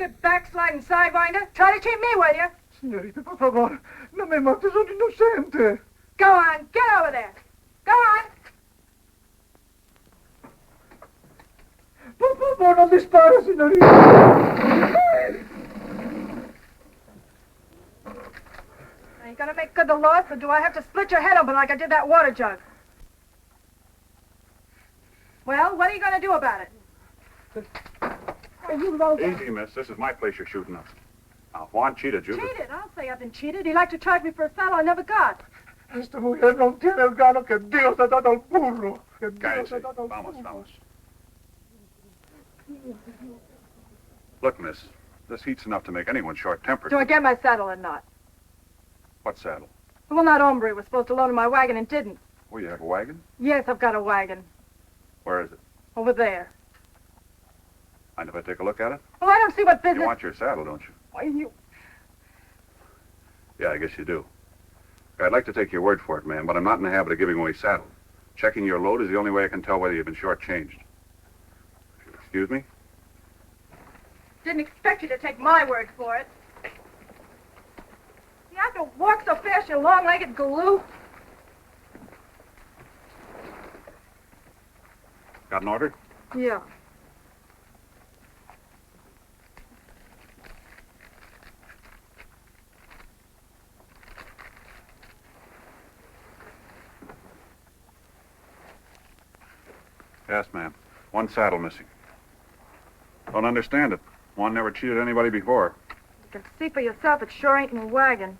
crooked, backsliding sidewinder. Try to cheat me, will you? Señorita, por favor, no me mates, soy inocente. Go on, get over there. Go on. Por favor, no dispare, señorita. Are you gonna make good the loss, or do I have to split your head open like I did that water jug? Well, what are you gonna do about it? Easy, miss. This is my place you're shooting up. Now, Juan cheated you. Cheated? I'll say I've been cheated. He liked to charge me for a saddle I never got. Esta mujer no tiene el gano que Dios ha dado al burro. Que Dios ha Cállese. dado al Vamos, burro. vamos. Look, miss, this heat's enough to make anyone short-tempered. Do I get my saddle or not? What saddle? Well, that hombre was supposed to load in my wagon and didn't. Oh, you have a wagon? Yes, I've got a wagon. Where is it? Over there. Mind if I take a look at it? Well, I don't see what business... You want your saddle, don't you? Why, you... Yeah, I guess you do. I'd like to take your word for it, ma'am, but I'm not in the habit of giving away saddles. Checking your load is the only way I can tell whether you've been shortchanged. Excuse me? Didn't expect you to take my word for it. You have to walk so fast, you long-legged galoo. Got an order? Yeah. Yes, ma'am. One saddle missing. Don't understand it. One never cheated anybody before. You can see for yourself, it sure ain't in a wagon.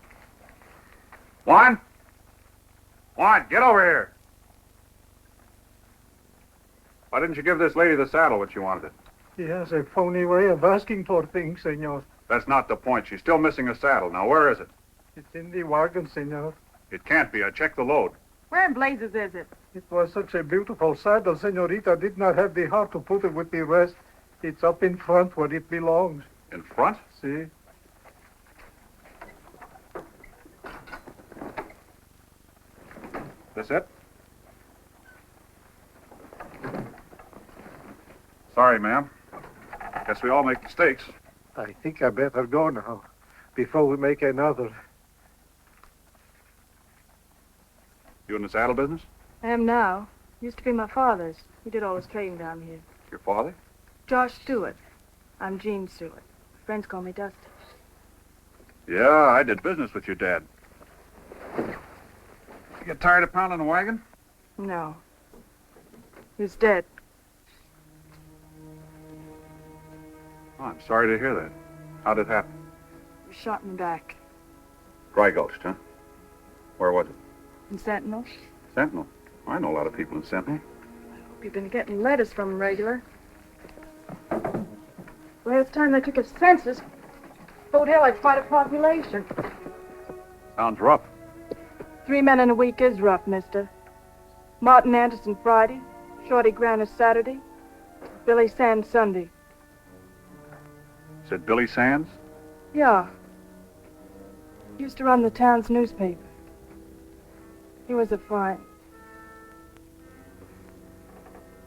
Juan? Juan, get over here. Why didn't you give this lady the saddle when she wanted it? He has a phony way of asking for things, senor. That's not the point. She's still missing a saddle. Now, where is it? It's in the wagon, senor. It can't be. I checked the load. Where in blazes is it? It was such a beautiful saddle, senorita did not have the heart to put it with the rest. It's up in front where it belongs. In front? See? This it? Sorry, ma'am. Guess we all make mistakes. I think I better go now, before we make another. You in the saddle business? I am now. Used to be my father's. He did all his trading down here. Your father? Josh Stewart. I'm Jean Stewart. Friends call me Dusty. Yeah, I did business with your dad. You get tired of pounding the wagon? No. He's dead. Oh, I'm sorry to hear that. How did it happen? He was shot in the back. Dry gulched, huh? Where was it? In Sentinel. Sentinel. I know a lot of people in Sentinel. Hope you've been getting letters from him regular. Last time they took his census, Fort Hill had quite a population. Sounds rough. 3 men in a week is rough, mister. Martin Anderson Friday, Shorty Granner Saturday, Billy Sands Sunday. Said Billy Sands? Yeah. Used to run the town's newspaper. He was a fine.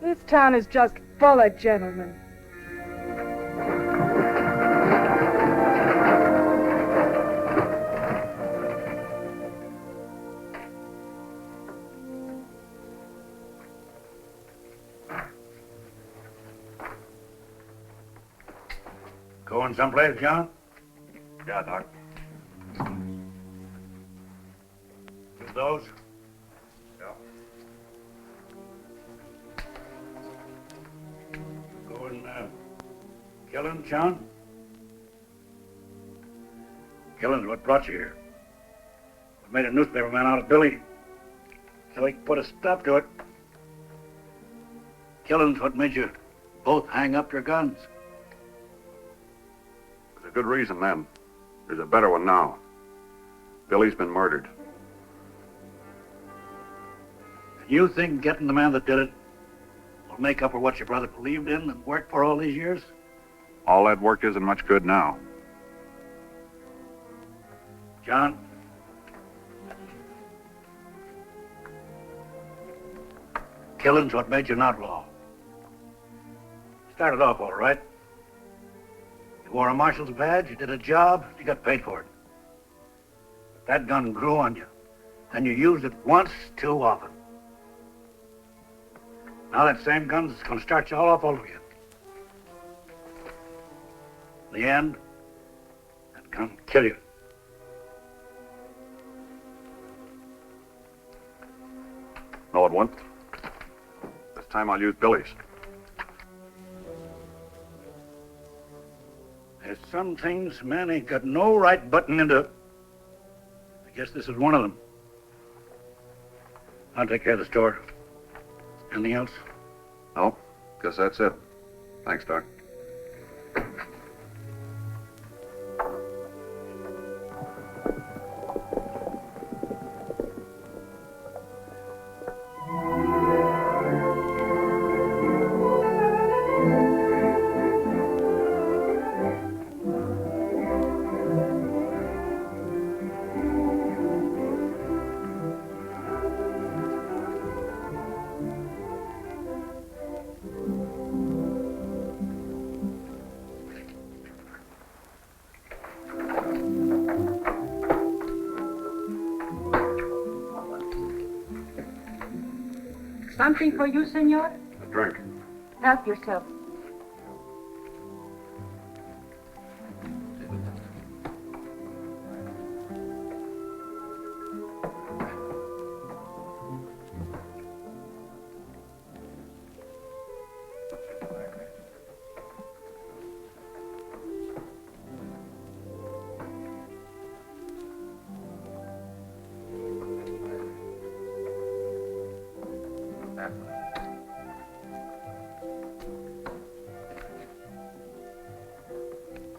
This town is just full of gentlemen. Going someplace, John? Yeah, Doc. With those? Yeah. Going, killing, John? Killing's what brought you here. What made a newspaperman out of Billy, so he could put a stop to it. Killing's what made you both hang up your guns. There's a good reason then. There's a better one now. Billy's been murdered. And you think getting the man that did it will make up for what your brother believed in and worked for all these years? All that work isn't much good now. John? Killing's what made you an outlaw. Started off all right. You You wore a marshal's badge, you did a job, you got paid for it. But that gun grew on you, and you used it once too often. Now that same gun's going to start you all off over again. In the end, that gun will kill you. No, it won't. This time I'll use Billy's. There's some things man ain't got no right butting into. I guess this is one of them. I'll take care of the store. Anything else? No, guess that's it. Thanks, Doc. Something for you, senor? A drink. Help yourself.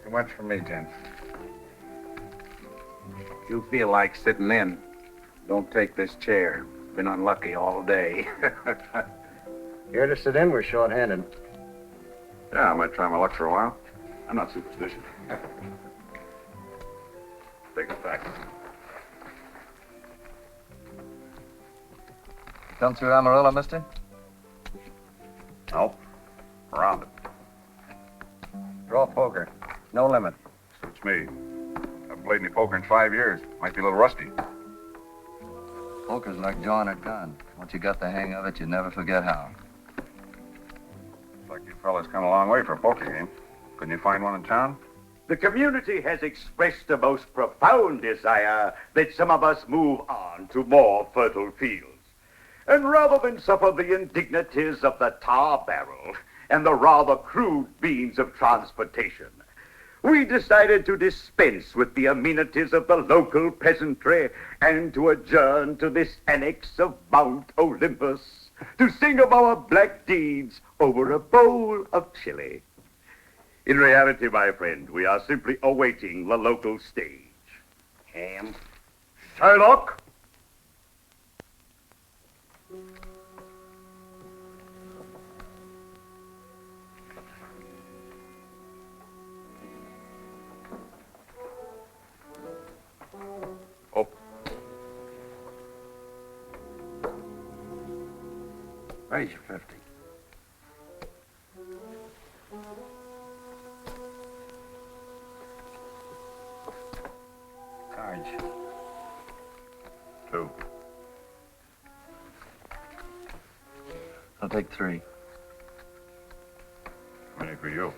Too much for me, Jen. If you feel like sitting in, don't take this chair. Been unlucky all day. Here to sit in, we're short-handed. Yeah, I might try my luck for a while. I'm not superstitious. Take it back. Come through Amarillo, mister? No. Around it. Draw poker. No limit. Suits me. I've played any poker in 5 years. Might be a little rusty. Poker's like drawing a gun. Once you got the hang of it, you never forget how. Looks like you fellas come a long way for a poker game. Couldn't you find one in town? The community has expressed a most profound desire that some of us move on to more fertile fields. And rather than suffer the indignities of the tar barrel and the rather crude means of transportation, we decided to dispense with the amenities of the local peasantry and to adjourn to this annex of Mount Olympus to sing of our black deeds over a bowl of chili. In reality, my friend, we are simply awaiting the local stage. Ham? Sherlock? Oh, Raise your 50. Cards. 2. I'll take 3. How many for you?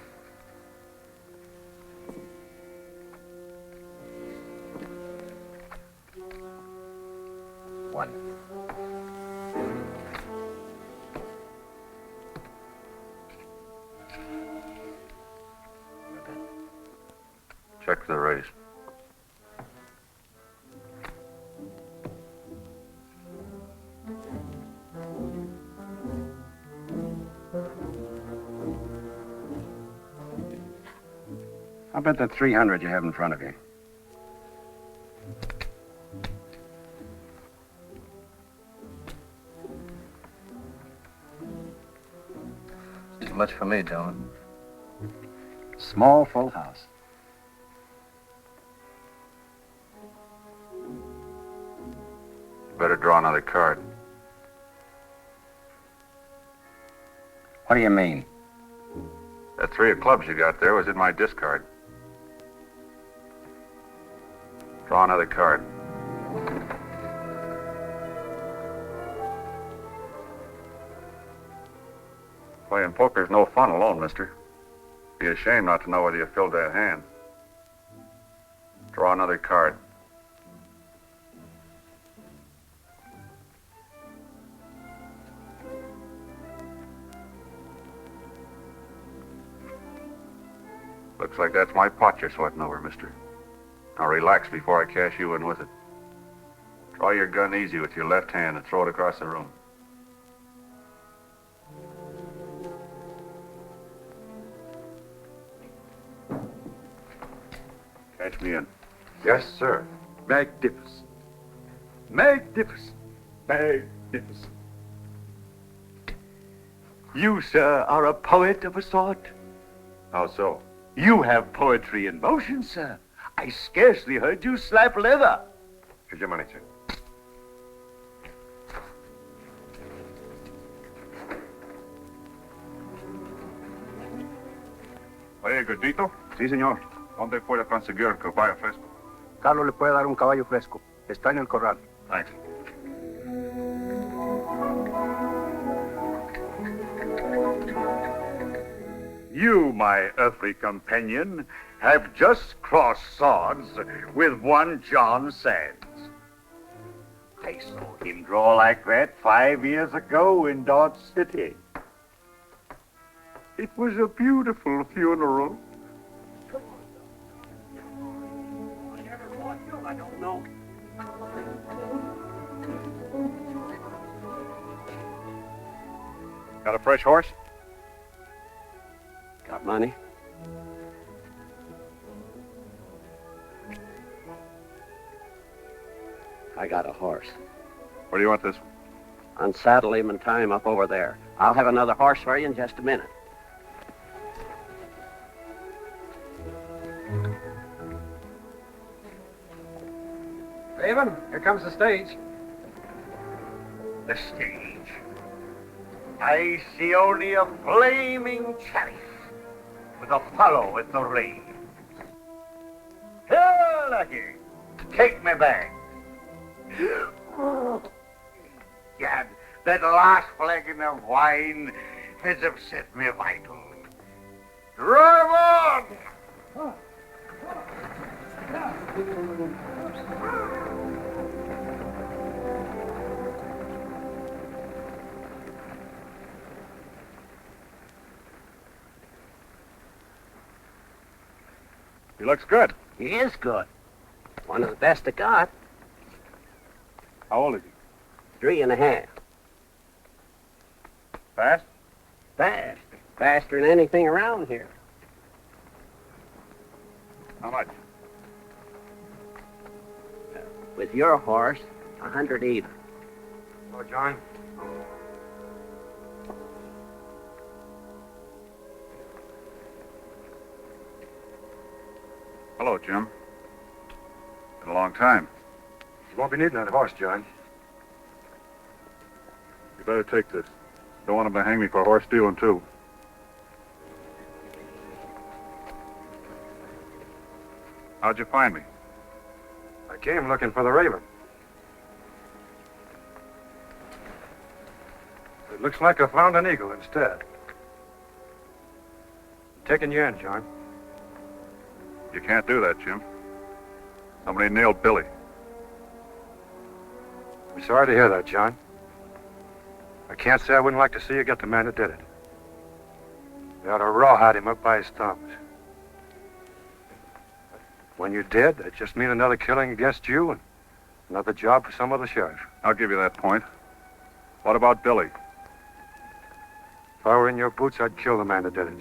One. Check the race. I'll bet that 300 you have in front of you. Too much for me, Dylan. Small full house. Better draw another card. What do you mean? That 3 of clubs you got there was in my discard. Draw another card. Playing poker's no fun alone, mister. Be a shame not to know whether you filled that hand. Draw another card. Looks like that's my pot you're sweating over, mister. Now relax before I cash you in with it. Draw your gun easy with your left hand and throw it across the room. Catch me in. Yes, sir. Magnificent. Magnificent. Magnificent. You, sir, are a poet of a sort. How so? You have poetry in motion, sir. I scarcely heard you slap leather. Here's your money, sir. Oye, gordito. Sí, señor. ¿Dónde puede conseguir caballo fresco? Carlos le puede dar un caballo fresco. Está en el corral. Thanks. You, my earthly companion, have just crossed swords with one John Sands. I saw him draw like that 5 years ago in Dodge City. It was a beautiful funeral. I don't know. Got a fresh horse? Got money? I got a horse. Where do you want this? Unsaddle him and tie him up over there. I'll have another horse for you in just a minute. Raven, here comes the stage. The stage. I see only a flaming chariot with Apollo at the reins. Here, Lucky, take me back. Gad, that last flagon of wine has upset me vital. Drive on! He looks good. He is good. One of the best I got. How old is he? 3.5. Fast? Fast. Faster than anything around here. How much? With your horse, 100 even. Oh, John. Hello, Jim. Been a long time. You won't be needing that horse, John. You better take this. Don't want him to hang me for horse stealing, too. How'd you find me? I came looking for the Raven. It looks like I found an eagle instead. I'm taking you in, John. You can't do that, Jim. Somebody nailed Billy. I'm sorry to hear that, John. I can't say I wouldn't like to see you get the man that did it. You ought to rawhide him up by his thumbs. When you did, that just mean another killing against you and another job for some other sheriff. I'll give you that point. What about Billy? If I were in your boots, I'd kill the man that did it.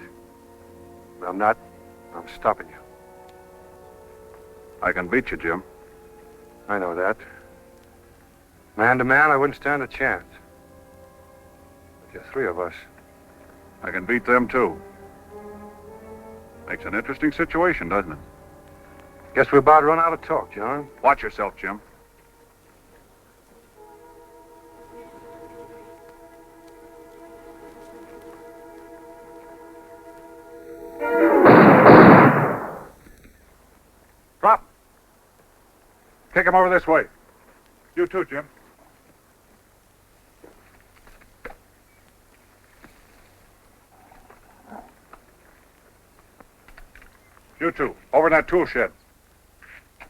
But I'm not. I'm stopping you. I can beat you, Jim. I know that. Man to man, I wouldn't stand a chance. But there are 3 of us. I can beat them, too. Makes an interesting situation, doesn't it? Guess we're about to run out of talk, John. Watch yourself, Jim. Drop. Take him over this way. You too, Jim. You two, over in that tool shed.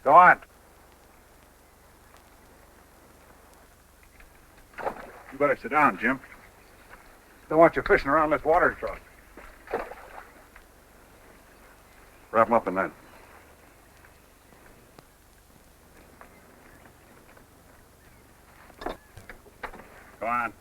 Go on. You better sit down, Jim. Don't want you fishing around this water truck. Wrap him up in that. Go on.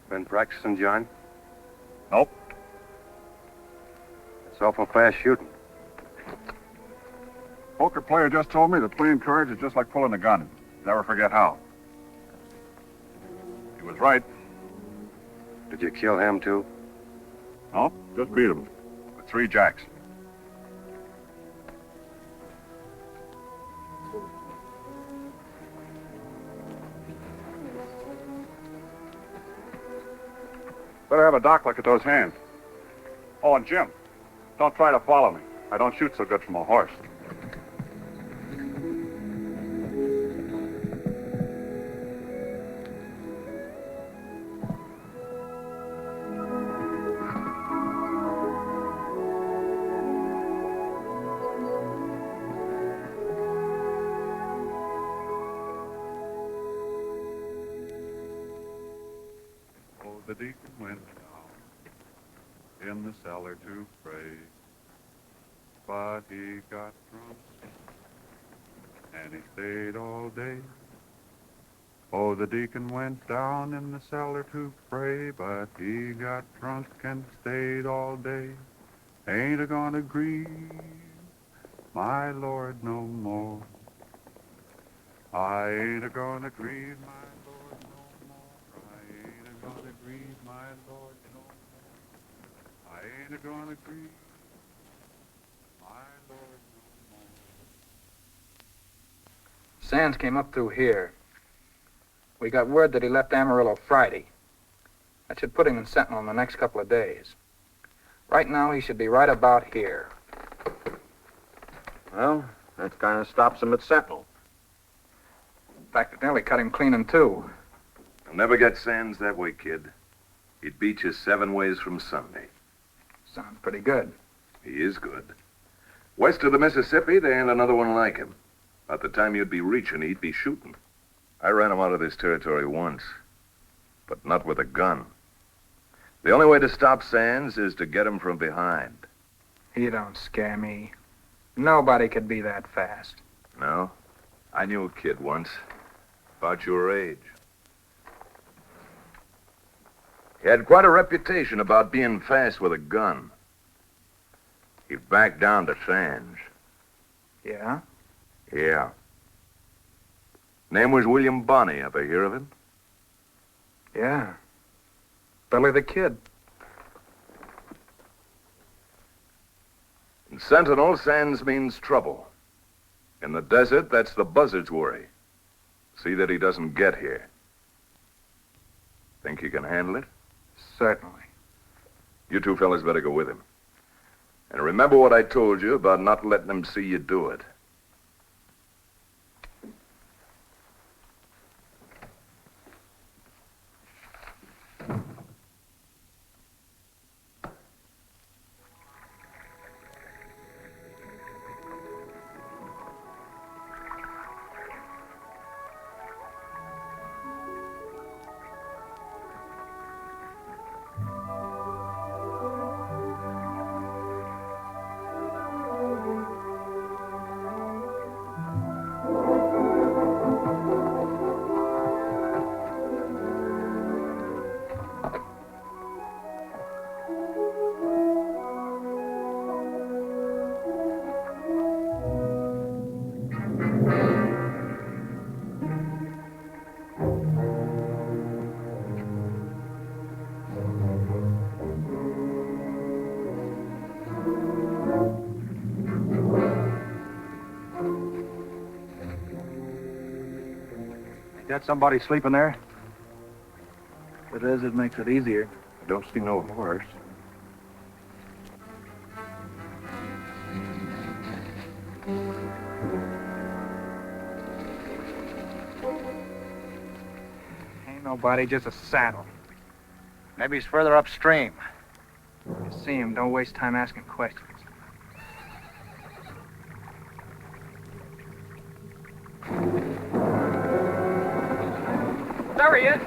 Been practicing, John? Nope. It's awful fast shooting. Poker player just told me that playing cards is just like pulling a gun. Never forget how. He was right. Did you kill him, too? No, just beat him with 3 jacks. Better have a doc look at those hands. Oh, and Jim, don't try to follow me. I don't shoot so good from a horse. The deacon went down in the cellar to pray, but he got drunk and he stayed all day. Oh, the deacon went down in the cellar to pray, but he got drunk and stayed all day. Ain't a-gonna grieve my Lord no more. I ain't a-gonna grieve my Lord no more. I ain't a-gonna grieve my Lord no more. I ain't a-gonna grieve my Lord no more. Sands came up through here. We got word that he left Amarillo Friday. That should put him in Sentinel in the next couple of days. Right now, he should be right about here. Well, that kind of stops him at Sentinel. In fact, it nearly cut him clean in two. You'll never get Sands that way, kid. He'd beat you 7 ways from Sunday. Sounds pretty good. He is good. West of the Mississippi, there ain't another one like him. By the time you'd be reaching, he'd be shooting. I ran him out of this territory once, but not with a gun. The only way to stop Sands is to get him from behind. You don't scare me. Nobody could be that fast. No? I knew a kid once, about your age. He had quite a reputation about being fast with a gun. He backed down to Sands. Yeah? Yeah. Name was William Bonney. Ever hear of him? Yeah. Billy the Kid. In Sentinel, Sands means trouble. In the desert, that's the buzzard's worry. See that he doesn't get here. Think you can handle it? Certainly. You two fellas better go with him. And remember what I told you about not letting him see you do it. Got somebody sleeping there? If it is, it makes it easier. I don't see no horse. Ain't nobody, just a saddle. Maybe he's further upstream. You see him, don't waste time asking questions. There he is!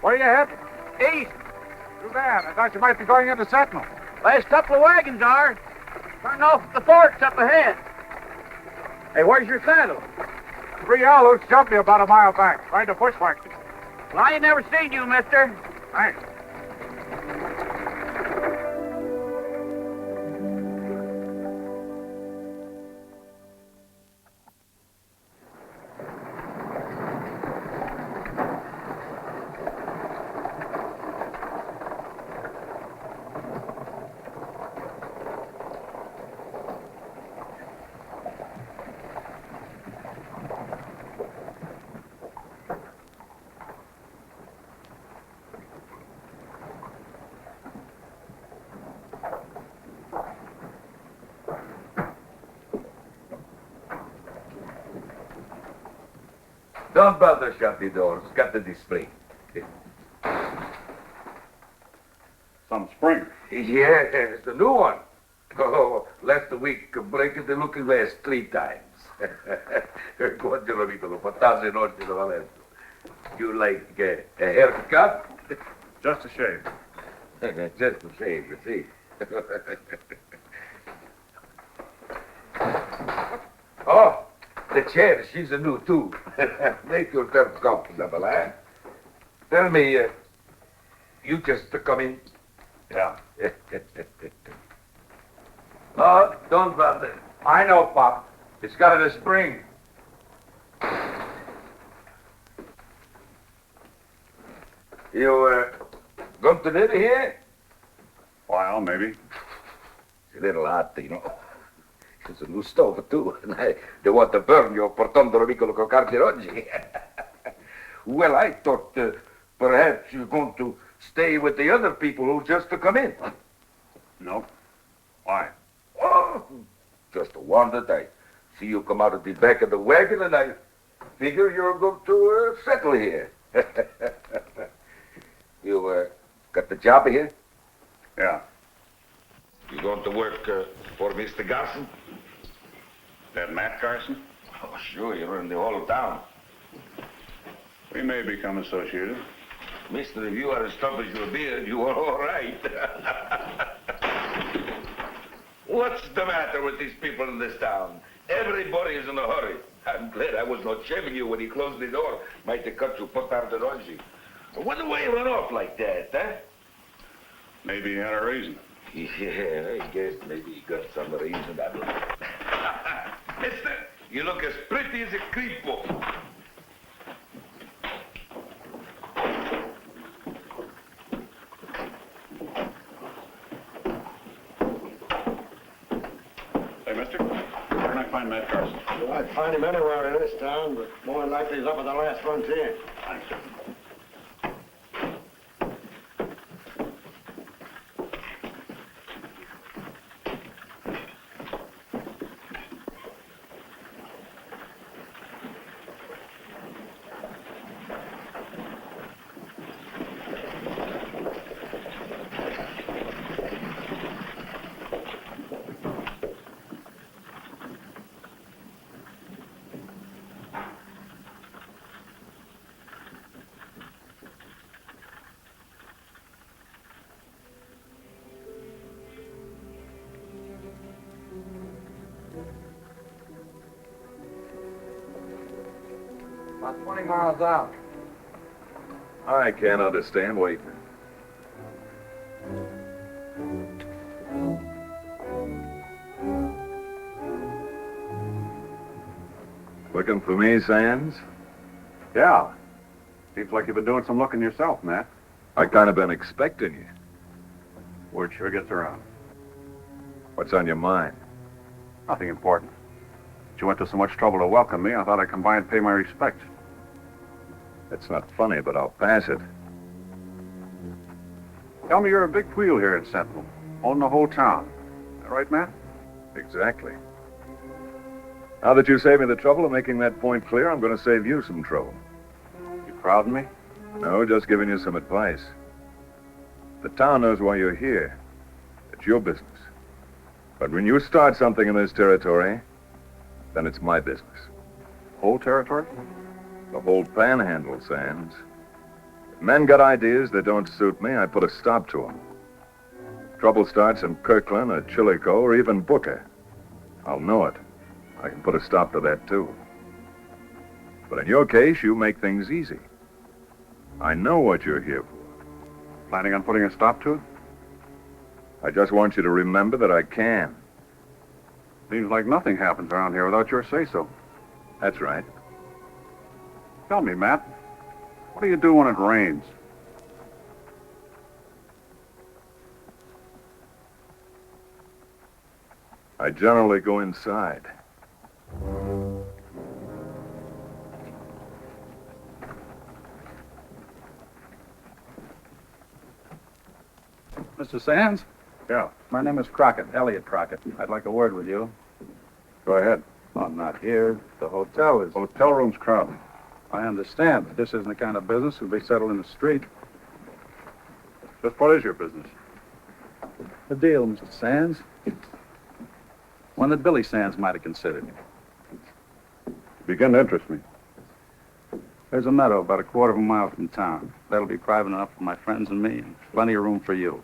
Where you heading? East! Too bad. I thought you might be going into Sentinel. Last couple of wagons are. Turning off at the forks up ahead. Hey, where's your saddle? 3 Alus jumped me about a mile back, trying to bushwhack me. Well, I ain't never seen you, mister. Thanks. Don't bother shut the doors. Got the display. Some spring. Yes, the new one. Oh, last week, breaking the looking glass 3 times. You like a haircut? Just a shave. Just a shave, you see. Oh, the chair, she's a new too. Make yourself comfortable, eh? Tell me, you just come in? Yeah. Oh, don't bother. I know, Pop. It's got a spring. You, going to live here? While, maybe. It's a little hot, you know. It's a new stove, too. And I don't want to burn your portondolo piccolo coccardi oggi. Well, I thought perhaps you're going to stay with the other people who just come in. No. Why? Oh, just wondered. I see you come out of the back of the wagon, and I figure you're going to settle here. You job here? Yeah. You going to work for Mr. Garson? That Matt Garson? Oh, sure, you're in the whole town. We may become associated. Mister, if you are as tough as your beard, you are all right. What's the matter with these people in this town? Everybody is in a hurry. I'm glad I was not shaving you when he closed the door. Might have cut you put out the rosy. Wonder why you run off like that, huh? Maybe he had a reason. Yeah, I guess maybe he got some reason. Mister, you look as pretty as a creepo. Hey, mister, where can I find Matt Garson? Well, I'd find him anywhere in this town, but more than likely he's up at the last frontier. Thanks, sir. About 20 miles out. I can't understand waiting. Looking for me, Sands? Yeah. Seems like you've been doing some looking yourself, Matt. I kind of been expecting you. Word sure gets around. What's on your mind? Nothing important. But you went to so much trouble to welcome me, I thought I'd come by and pay my respects. It's not funny, but I'll pass it. Tell me you're a big wheel here at Sentinel, owning the whole town. Is that right, Matt? Exactly. Now that you saved me the trouble of making that point clear, I'm going to save you some trouble. You crowding me? No, just giving you some advice. The town knows why you're here. It's your business. But when you start something in this territory, then it's my business. Whole territory? The whole Panhandle, Sands. If men got ideas that don't suit me, I put a stop to them. Trouble starts in Kirkland or Chillicothe or even Booker. I'll know it. I can put a stop to that, too. But in your case, you make things easy. I know what you're here for. Planning on putting a stop to it? I just want you to remember that I can. Seems like nothing happens around here without your say-so. That's right. Tell me, Matt, what do you do when it rains? I generally go inside. Mr. Sands? Yeah. My name is Crockett, Elliot Crockett. I'd like a word with you. Go ahead. I'm not here. The hotel is... Hotel room's crowded. I understand, but this isn't the kind of business that'll be settled in the street. Just what is your business? The deal, Mr. Sands. One that Billy Sands might have considered. You begin to interest me. There's a meadow about a quarter of a mile from town. That'll be private enough for my friends and me, and plenty of room for you.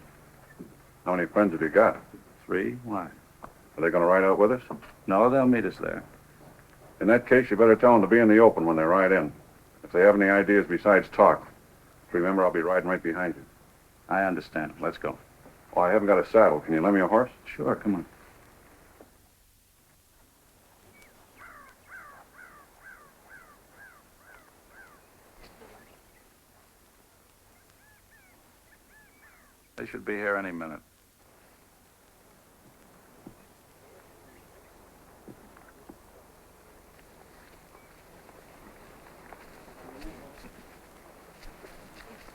How many friends have you got? 3? Why? Are they going to ride out with us? No, they'll meet us there. In that case, you better tell them to be in the open when they ride in. If they have any ideas besides talk, remember I'll be riding right behind you. I understand. Let's go. Oh, I haven't got a saddle. Can you lend me a horse? Sure, come on. They should be here any minute.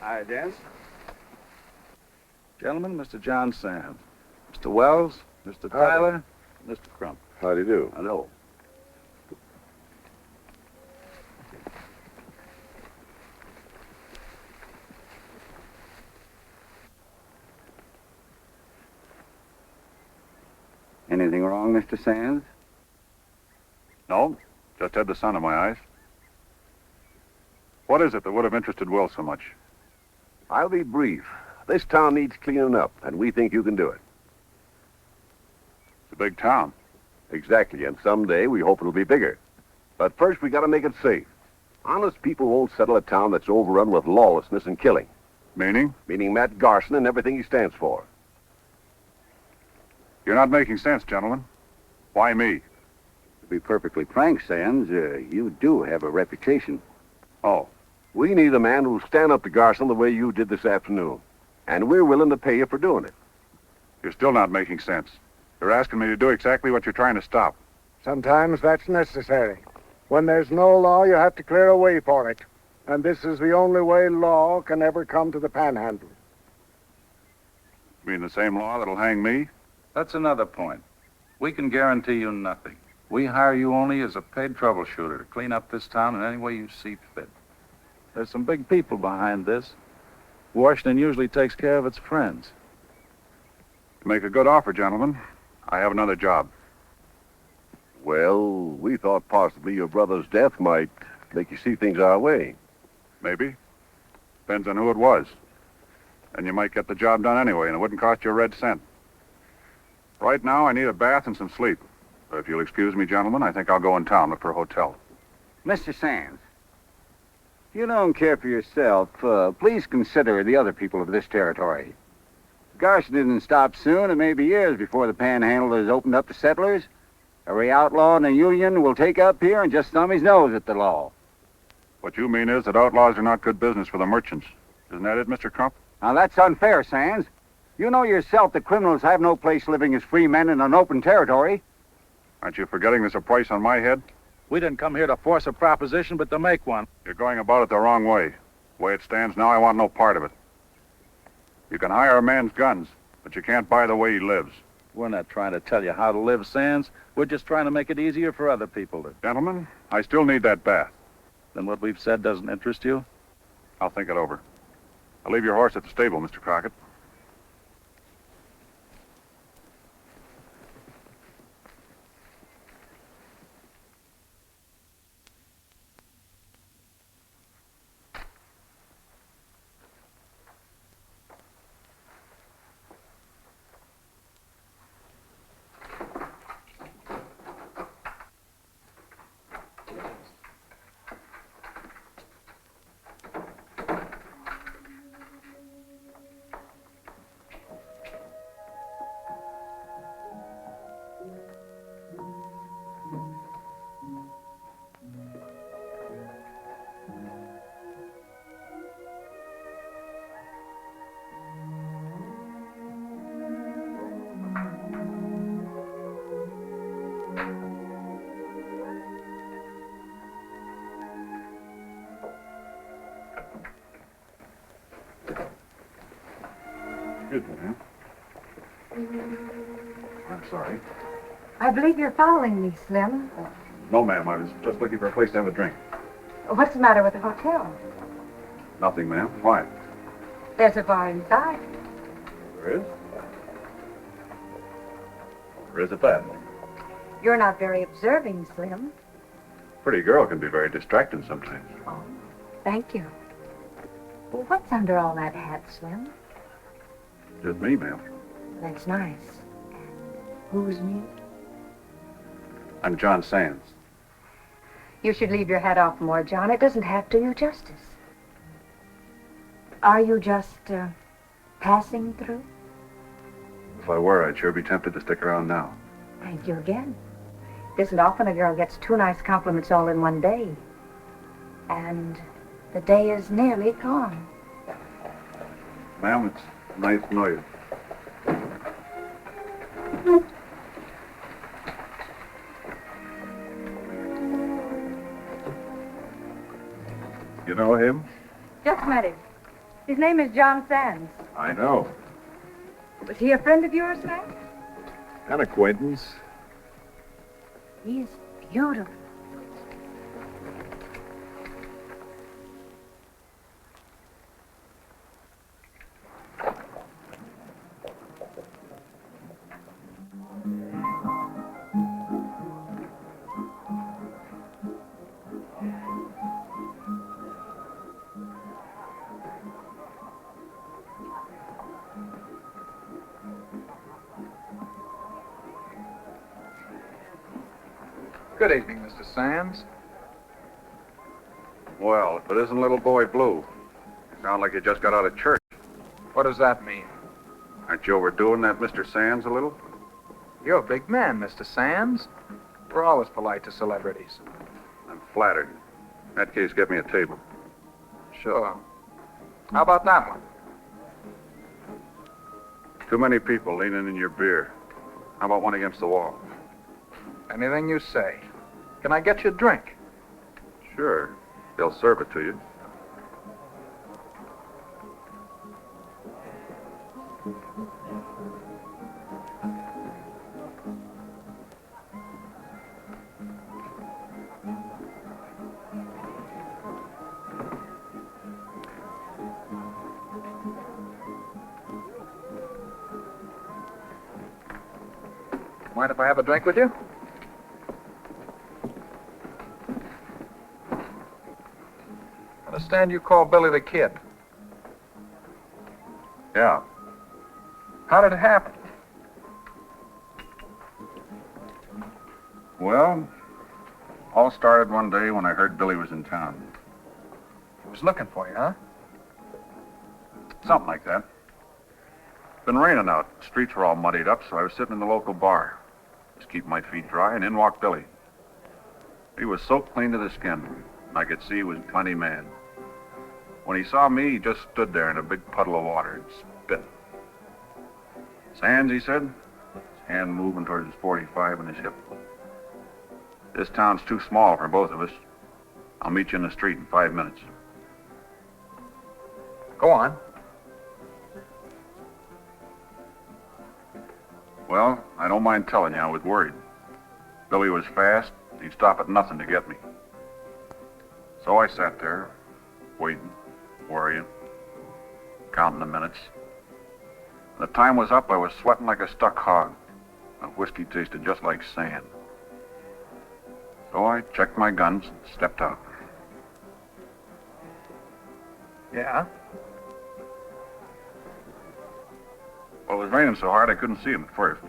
Hi, Dan. Gentlemen, Mr. John Sands. Mr. Wells, Mr. Tyler, Mr. Crump. How do you do? Hello. anything wrong, Mr. Sands? No, just had the sun in my eyes. What is it that would have interested Will so much? I'll be brief. This town needs cleaning up, and we think you can do it. It's a big town. Exactly, and someday we hope it'll be bigger. But first, we gotta make it safe. Honest people won't settle a town that's overrun with lawlessness and killing. Meaning? Meaning Matt Garson and everything he stands for. You're not making sense, gentlemen. Why me? To be perfectly frank, Sands, you do have a reputation. Oh. We need a man who'll stand up to Garson the way you did this afternoon. And we're willing to pay you for doing it. You're still not making sense. You're asking me to do exactly what you're trying to stop. Sometimes that's necessary. When there's no law, you have to clear a way for it. And this is the only way law can ever come to the Panhandle. You mean the same law that'll hang me? That's another point. We can guarantee you nothing. We hire you only as a paid troubleshooter to clean up this town in any way you see fit. There's some big people behind this. Washington usually takes care of its friends. To make a good offer, gentlemen, I have another job. Well, we thought possibly your brother's death might make you see things our way. Maybe. Depends on who it was. And you might get the job done anyway, and it wouldn't cost you a red cent. Right now, I need a bath and some sleep. So if you'll excuse me, gentlemen, I think I'll go in town, look for a hotel. Mr. Sands, if you don't care for yourself, please consider the other people of this territory. Garson didn't stop soon. It may be years before the Panhandle is opened up to settlers. Every outlaw in the Union will take up here and just thumb his nose at the law. What you mean is that outlaws are not good business for the merchants. Isn't that it, Mr. Crump? Now, that's unfair, Sands. You know yourself that criminals have no place living as free men in an open territory. Aren't you forgetting there's a price on my head? We didn't come here to force a proposition, but to make one. You're going about it the wrong way. The way it stands now, I want no part of it. You can hire a man's guns, but you can't buy the way he lives. We're not trying to tell you how to live, Sands. We're just trying to make it easier for other people to... Gentlemen, I still need that bath. Then what we've said doesn't interest you? I'll think it over. I'll leave your horse at the stable, Mr. Crockett. Excuse me, ma'am. I'm sorry. I believe you're following me, Slim. No, ma'am. I was just looking for a place to have a drink. What's the matter with the hotel? Nothing, ma'am. Why? There's a bar inside. There is? Or is it that? You're not very observing, Slim. Pretty girl can be very distracting sometimes. Oh, thank you. Well, what's under all that hat, Slim? Just me, ma'am. That's nice. And who's me? I'm John Sands. You should leave your hat off more, John. It doesn't have to you justice. Are you just, passing through? If I were, I'd sure be tempted to stick around now. Thank you again. It isn't often a girl gets two nice compliments all in one day. And the day is nearly gone. Ma'am, it's nice to know you. You know him? Just met him. His name is John Sands. I know. Was he a friend of yours, Matt? An acquaintance. He is beautiful. Good evening, Mr. Sands. Well, if it isn't little boy Blue. You sound like you just got out of church. What does that mean? Aren't you overdoing that, Mr. Sands, a little? You're a big man, Mr. Sands. We're always polite to celebrities. I'm flattered. In that case, get me a table. Sure. How about that one? Too many people leaning in your beer. How about one against the wall? Anything you say. Can I get you a drink? Sure. They'll serve it to you. Mind if I have a drink with you? I understand you call Billy the Kid. Yeah. How did it happen? Well, all started one day when I heard Billy was in town. He was looking for you, huh? Something like that. Been raining out. The streets were all muddied up, so I was sitting in the local bar. Just keeping my feet dry, and in walked Billy. He was soaked clean to the skin, and I could see he was plenty mad. When he saw me, he just stood there in a big puddle of water and spit. Sands, he said, his hand moving towards his .45 and his hip. This town's too small for both of us. I'll meet you in the street in 5 minutes. Go on. Well, I don't mind telling you, I was worried. Billy was fast. He'd stop at nothing to get me. So I sat there, waiting, worrying, counting the minutes. When the time was up, I was sweating like a stuck hog. The whiskey tasted just like sand. So I checked my guns and stepped out. Yeah? Well, it was raining so hard I couldn't see him at first.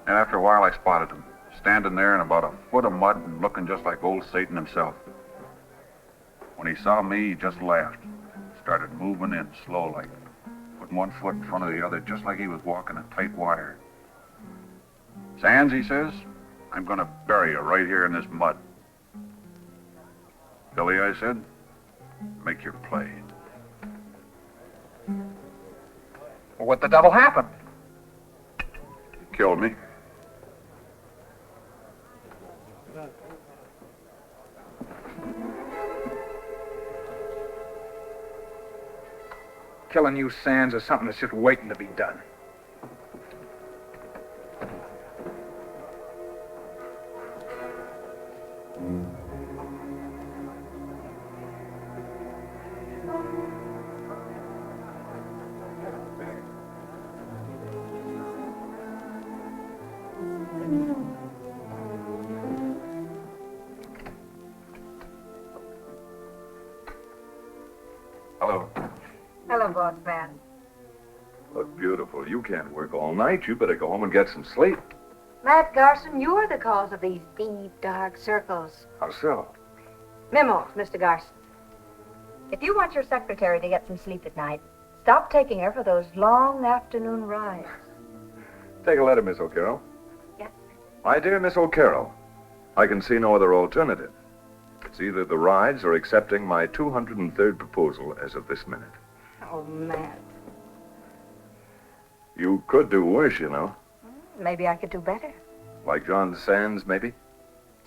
And after a while, I spotted him, standing there in about a foot of mud and looking just like old Satan himself. When he saw me, he just laughed, started moving in slow like, putting one foot in front of the other, just like he was walking a tight wire. Sands, he says, I'm going to bury you right here in this mud. Billy, I said, make your play. Well, what the devil happened? He killed me. Killing you, Sands, is something that's just waiting to be done. Hello. Hello, boss man. Look beautiful. You can't work all night. You better go home and get some sleep. Matt Garson, you're the cause of these deep, dark circles. How so? Memo, Mr. Garson. If you want your secretary to get some sleep at night, stop taking her for those long afternoon rides. Take a letter, Miss O'Carroll. Yes. My dear Miss O'Carroll, I can see no other alternative. It's either the rides or accepting my 203rd proposal as of this minute. Oh, Matt. You could do worse, you know. Maybe I could do better. Like John Sands, maybe?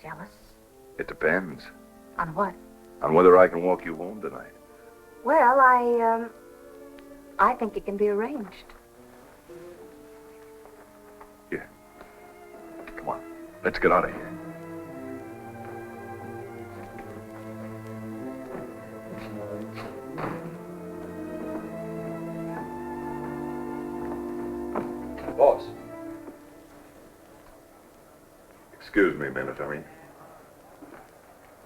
Jealous? It depends. On what? On whether I can walk you home tonight. Well, I think it can be arranged. Here. Come on. Let's get out of here. Boss. Excuse me a minute, I mean.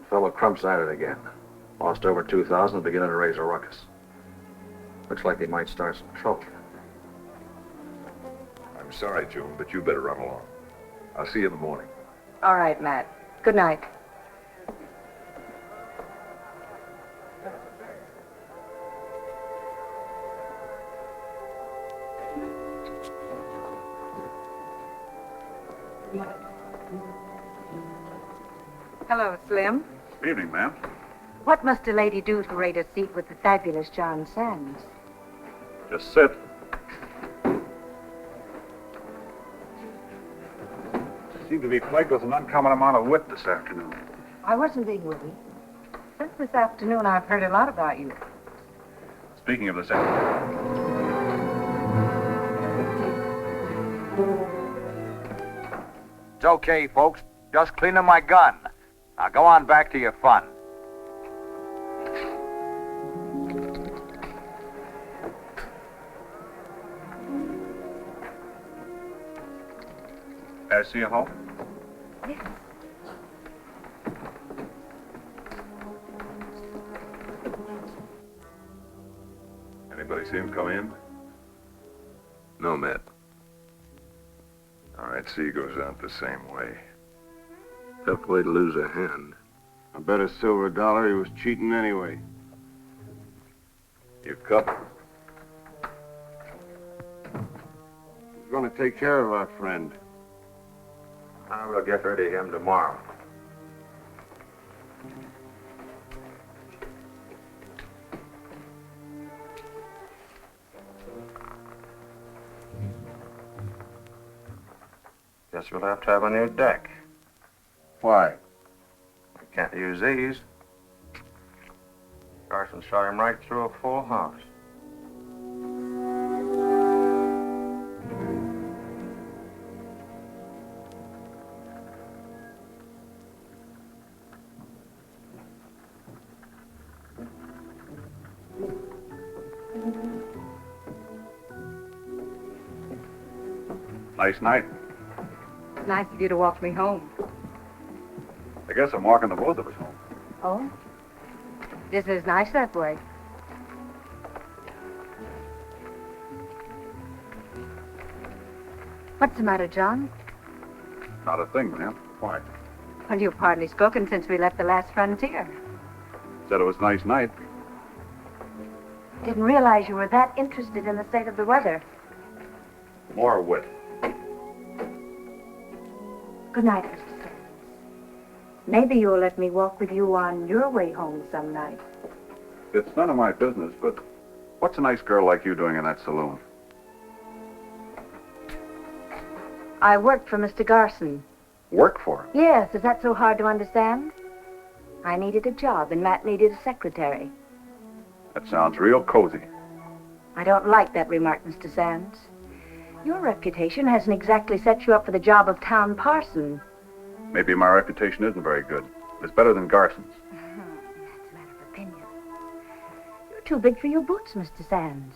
Fellow Crump's at it again. Lost over 2,000, beginning to raise a ruckus. Looks like he might start some trouble. I'm sorry, June, but you better run along. I'll see you in the morning. All right, Matt. Good night. Hello, Slim. Evening, ma'am. What must a lady do to rate a seat with the fabulous John Sands? Just sit. Seem to be plagued with an uncommon amount of wit this afternoon. I wasn't being witty. Since this afternoon, I've heard a lot about you. Speaking of this afternoon. It's okay, folks. Just cleaning my gun. Now go on back to your fun. May I see you home? Yes. Anybody see him come in? No, Matt. All right, C goes out the same way. Tough way to lose a hand. I bet a silver dollar he was cheating anyway. You cup? Who's going to take care of our friend? I will get rid of him tomorrow. Guess we'll have to have a new deck. Why? We can't use these. Garson shot him right through a full house. Nice night. Nice of you to walk me home. I guess I'm walking the both of us home. Oh? This is nice that way. What's the matter, John? Not a thing, ma'am. Why? Well, you've hardly spoken since we left the last frontier. Said it was a nice night. Didn't realize you were that interested in the state of the weather. More wit. Good night, Mr. Sands. Maybe you'll let me walk with you on your way home some night. It's none of my business, but what's a nice girl like you doing in that saloon? I worked for Mr. Garson. Work for him? Yes, is that so hard to understand? I needed a job, and Matt needed a secretary. That sounds real cozy. I don't like that remark, Mr. Sands. Your reputation hasn't exactly set you up for the job of town parson. Maybe my reputation isn't very good. It's better than Garson's. That's a matter of opinion. You're too big for your boots, Mr. Sands.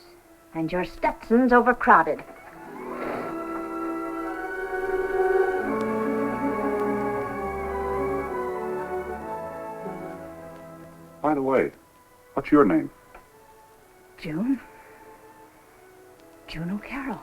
And your Stetson's overcrowded. By the way, what's your name? June? June O'Carroll.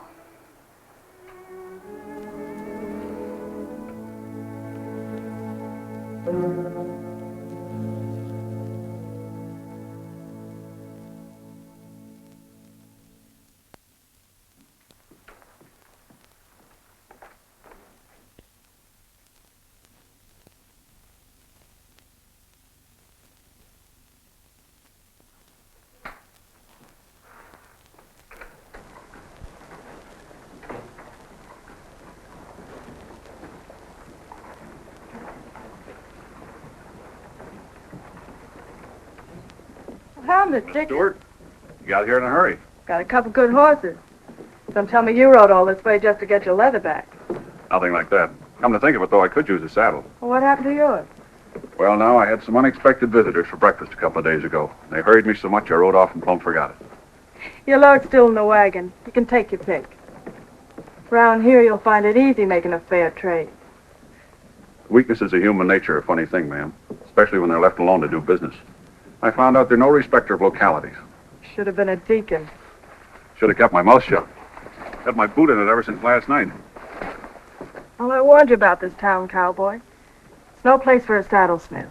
How's it, Dick? Stewart, you got here in a hurry. Got a couple good horses. Some tell me you rode all this way just to get your leather back. Nothing like that. Come to think of it, though, I could use a saddle. Well, what happened to yours? Well, now, I had some unexpected visitors for breakfast a couple of days ago. They hurried me so much I rode off and plumb forgot it. Your load's still in the wagon. You can take your pick. Round here, you'll find it easy making a fair trade. Weaknesses of human nature are a funny thing, ma'am, especially when they're left alone to do business. I found out they're no respecter of localities. Should have been a deacon. Should have kept my mouth shut. Had my boot in it ever since last night. Well, I warned you about this town, cowboy. It's no place for a saddlesmith.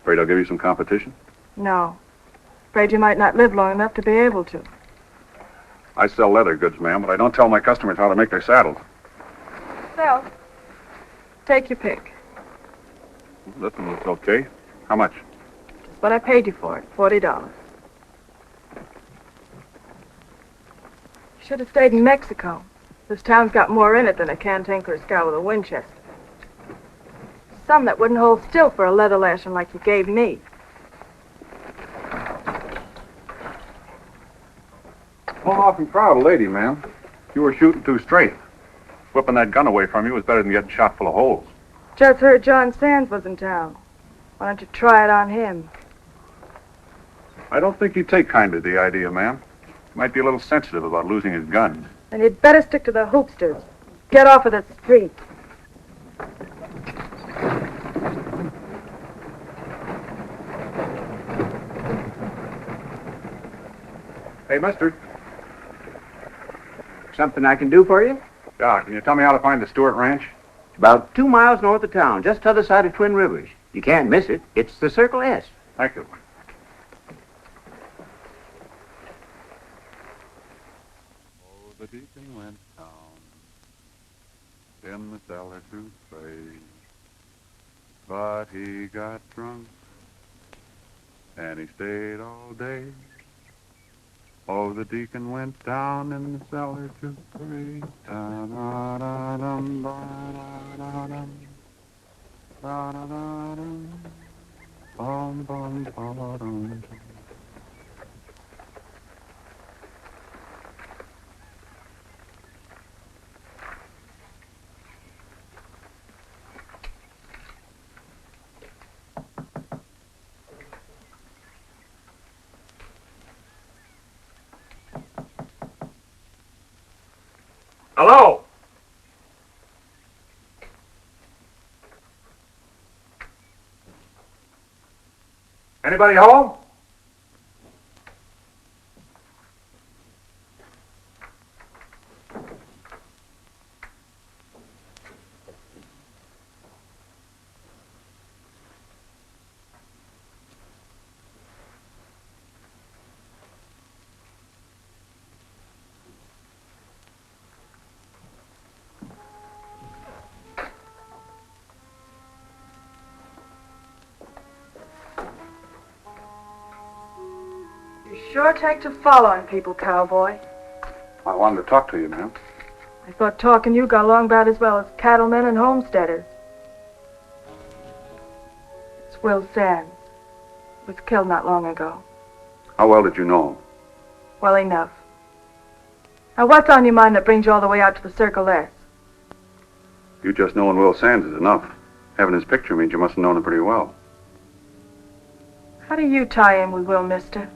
Afraid I'll give you some competition? No. Afraid you might not live long enough to be able to. I sell leather goods, ma'am, but I don't tell my customers how to make their saddles. Well, take your pick. This one looks okay. How much? That's what I paid you for it, $40. You should have stayed in Mexico. This town's got more in it than a cantankerous scout with a Winchester. Some that wouldn't hold still for a leather lashing like you gave me. I'm awfully proud of a lady, ma'am. You were shooting too straight. Whipping that gun away from you was better than getting shot full of holes. Just heard John Sands was in town. Why don't you try it on him? I don't think he'd take kindly to the idea, ma'am. He might be a little sensitive about losing his gun. And you'd better stick to the hoopsters. Get off of the street. Hey, mister. Something I can do for you? Yeah, can you tell me how to find the Stewart Ranch? About 2 miles north of town, just t'other side of Twin Rivers. You can't miss it. It's the Circle S. Thank you. Oh, the deacon went down in the cellar to pray, but he got drunk and he stayed all day. Oh, the deacon went down in the cellar to pray. Da-da-da-dum, ba-da-da-dum, ba-da-da-dum, bum, bum, ba-dum. Hello? Anybody home? You sure take to following people, cowboy. I wanted to talk to you, ma'am. I thought talking you got along about as well as cattlemen and homesteaders. It's Will Sands. He was killed not long ago. How well did you know him? Well enough. Now, what's on your mind that brings you all the way out to the Circle S? You just knowing Will Sands is enough. Having his picture means you must have known him pretty well. How do you tie in with Will, mister?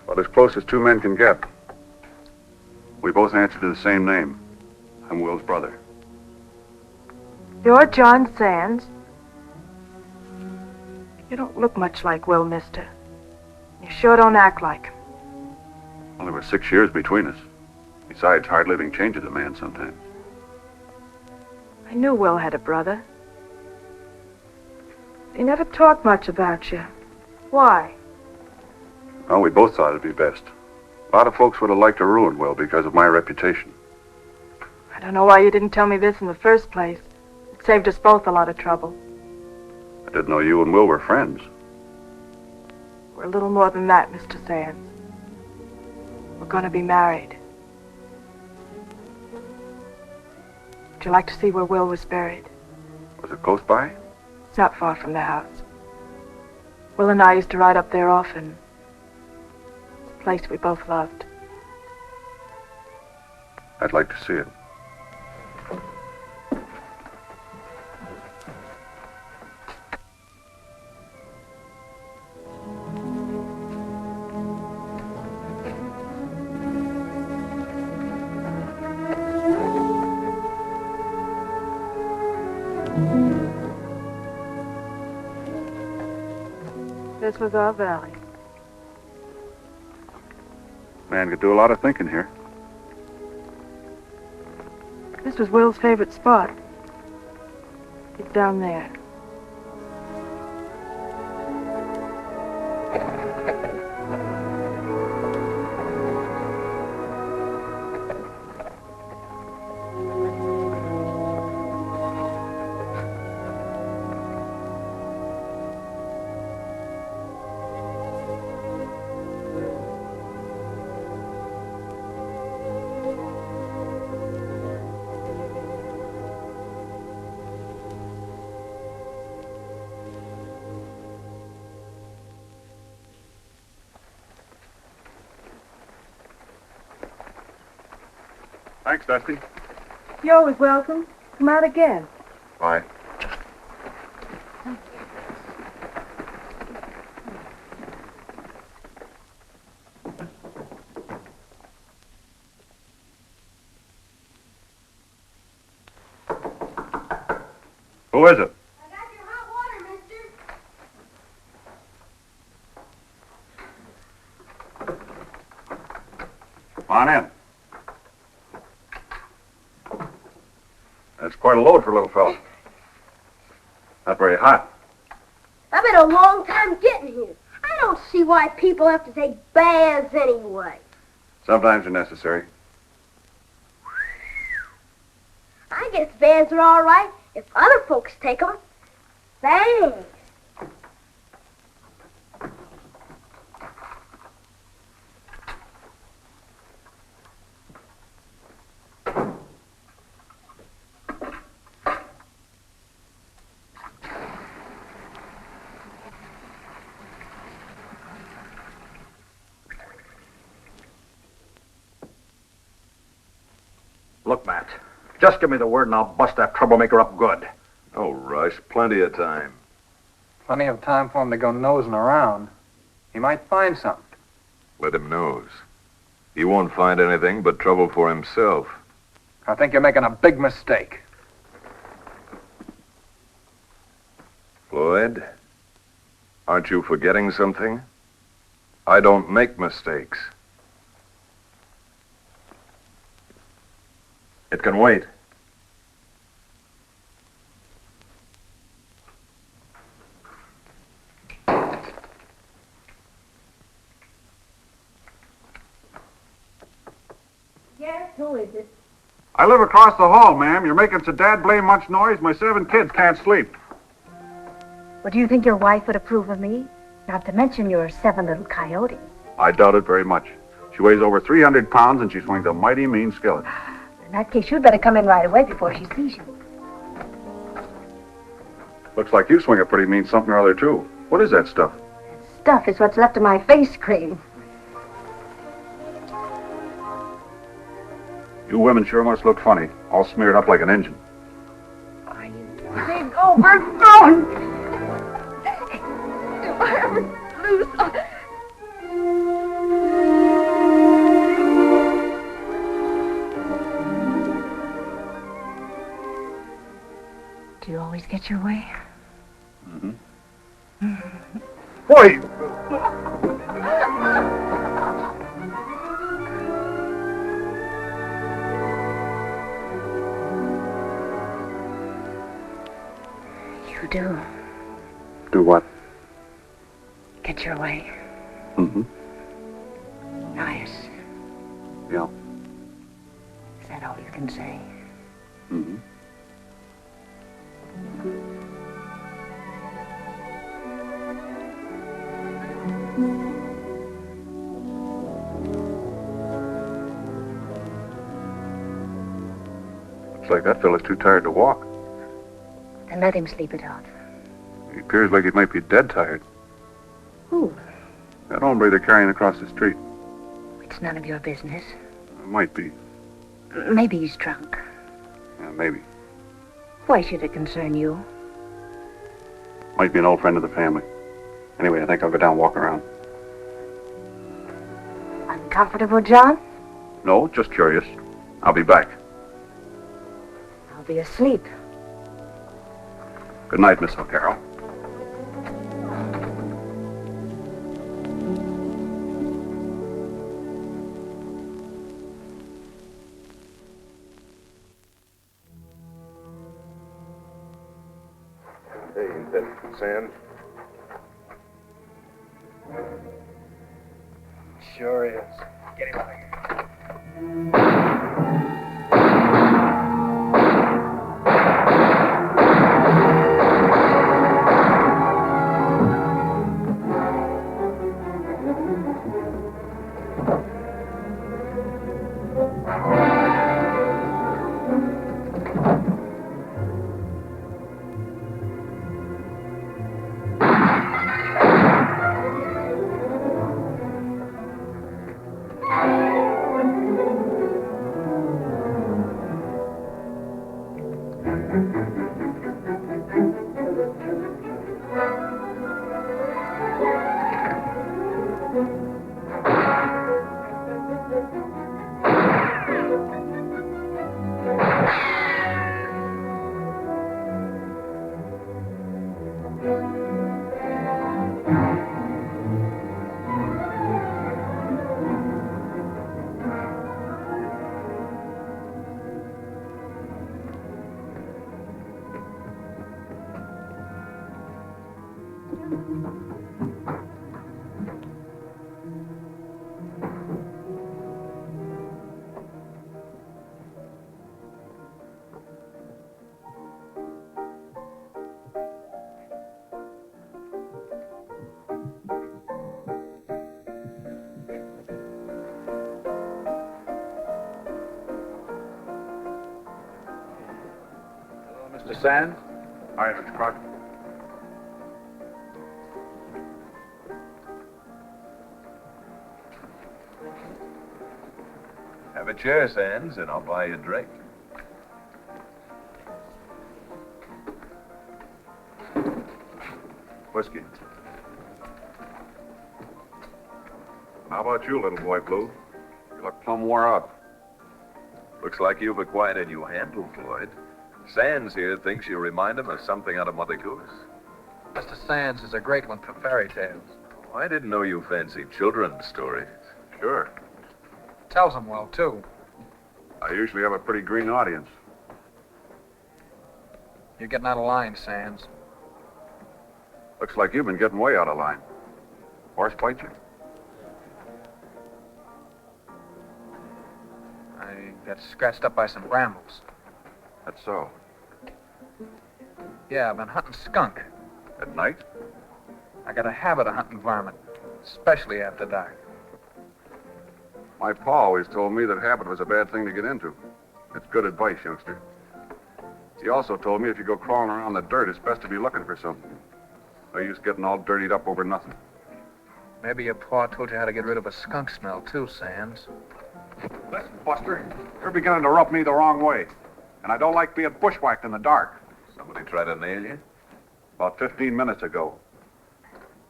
About as close as two men can get. We both answer to the same name. I'm Will's brother. You're John Sands? You don't look much like Will, mister. You sure don't act like him. Well, there were 6 years between us. Besides, hard living changes a man sometimes. I knew Will had a brother. He never talked much about you. Why? Well, we both thought it'd be best. A lot of folks would have liked to ruin Will because of my reputation. I don't know why you didn't tell me this in the first place. It saved us both a lot of trouble. I didn't know you and Will were friends. We're a little more than that, Mr. Sands. We're going to be married. Would you like to see where Will was buried? Was it close by? It's not far from the house. Will and I used to ride up there often. It's a place we both loved. I'd like to see it. This was our valley. Man could do a lot of thinking here. This was Will's favorite spot. It's down there. Thanks, Dusty. You're always welcome. Come out again. Bye. Who is it? Come on in. That's quite a load for a little fellow. Not very hot. I've been a long time getting here. I don't see why people have to take baths anyway. Sometimes they're necessary. I guess baths are all right if other folks take them. Thanks. Look, Matt, just give me the word and I'll bust that troublemaker up good. Oh, rush. Plenty of time. Plenty of time for him to go nosing around. He might find something. Let him nose. He won't find anything but trouble for himself. I think you're making a big mistake. Floyd, aren't you forgetting something? I don't make mistakes. It can wait. Yes, who is it? I live across the hall, ma'am. You're making so dad blame much noise, my 7 kids can't sleep. Well, do you think your wife would approve of me? Not to mention your 7 little coyotes. I doubt it very much. She weighs over 300 pounds and she swings a mighty mean skillet. In that case, you'd better come in right away before she sees you. Looks like you swing a pretty mean something or other, too. What is that stuff? Stuff is what's left of my face cream. You women sure must look funny, all smeared up like an engine. Big overgrown. If I ever lose... Do you always get your way? Mm-hmm. Boy! You do. Do what? Get your way. Mm-hmm. Nice. Yeah. Is that all you can say? Mm-hmm. Looks like that fella's too tired to walk. Then let him sleep it out. He appears like he might be dead tired. Who? That hombre they're carrying across the street. It's none of your business. It might be. Maybe he's drunk. Yeah, maybe. Why should it concern you? Might be an old friend of the family. Anyway, I think I'll go down and walk around. Uncomfortable, John? No, just curious. I'll be back. I'll be asleep. Good night, Miss O'Carroll. Sands? Sure is. Get him out of here. Mr. Sands? Hi, Mr. Crocker. Have a chair, Sands, and I'll buy you a drink. Whiskey. How about you, little boy Blue? You look plumb wore out. Looks like you've acquired a new handle, Floyd. Sands here thinks you remind him of something out of Mother Goose. Mr. Sands is a great one for fairy tales. Oh, I didn't know you fancied children's stories. Sure. Tells them well, too. I usually have a pretty green audience. You're getting out of line, Sands. Looks like you've been getting way out of line. Horse bite you? I got scratched up by some brambles. That's so. Yeah, I've been hunting skunk. At night? I got a habit of hunting varmint, especially after dark. My pa always told me that habit was a bad thing to get into. It's good advice, youngster. He also told me if you go crawling around the dirt, it's best to be looking for something. No use getting all dirtied up over nothing. Maybe your pa told you how to get rid of a skunk smell, too, Sands. Listen, Buster, you're beginning to rub me the wrong way. And I don't like being bushwhacked in the dark. Somebody tried to nail you? About 15 minutes ago.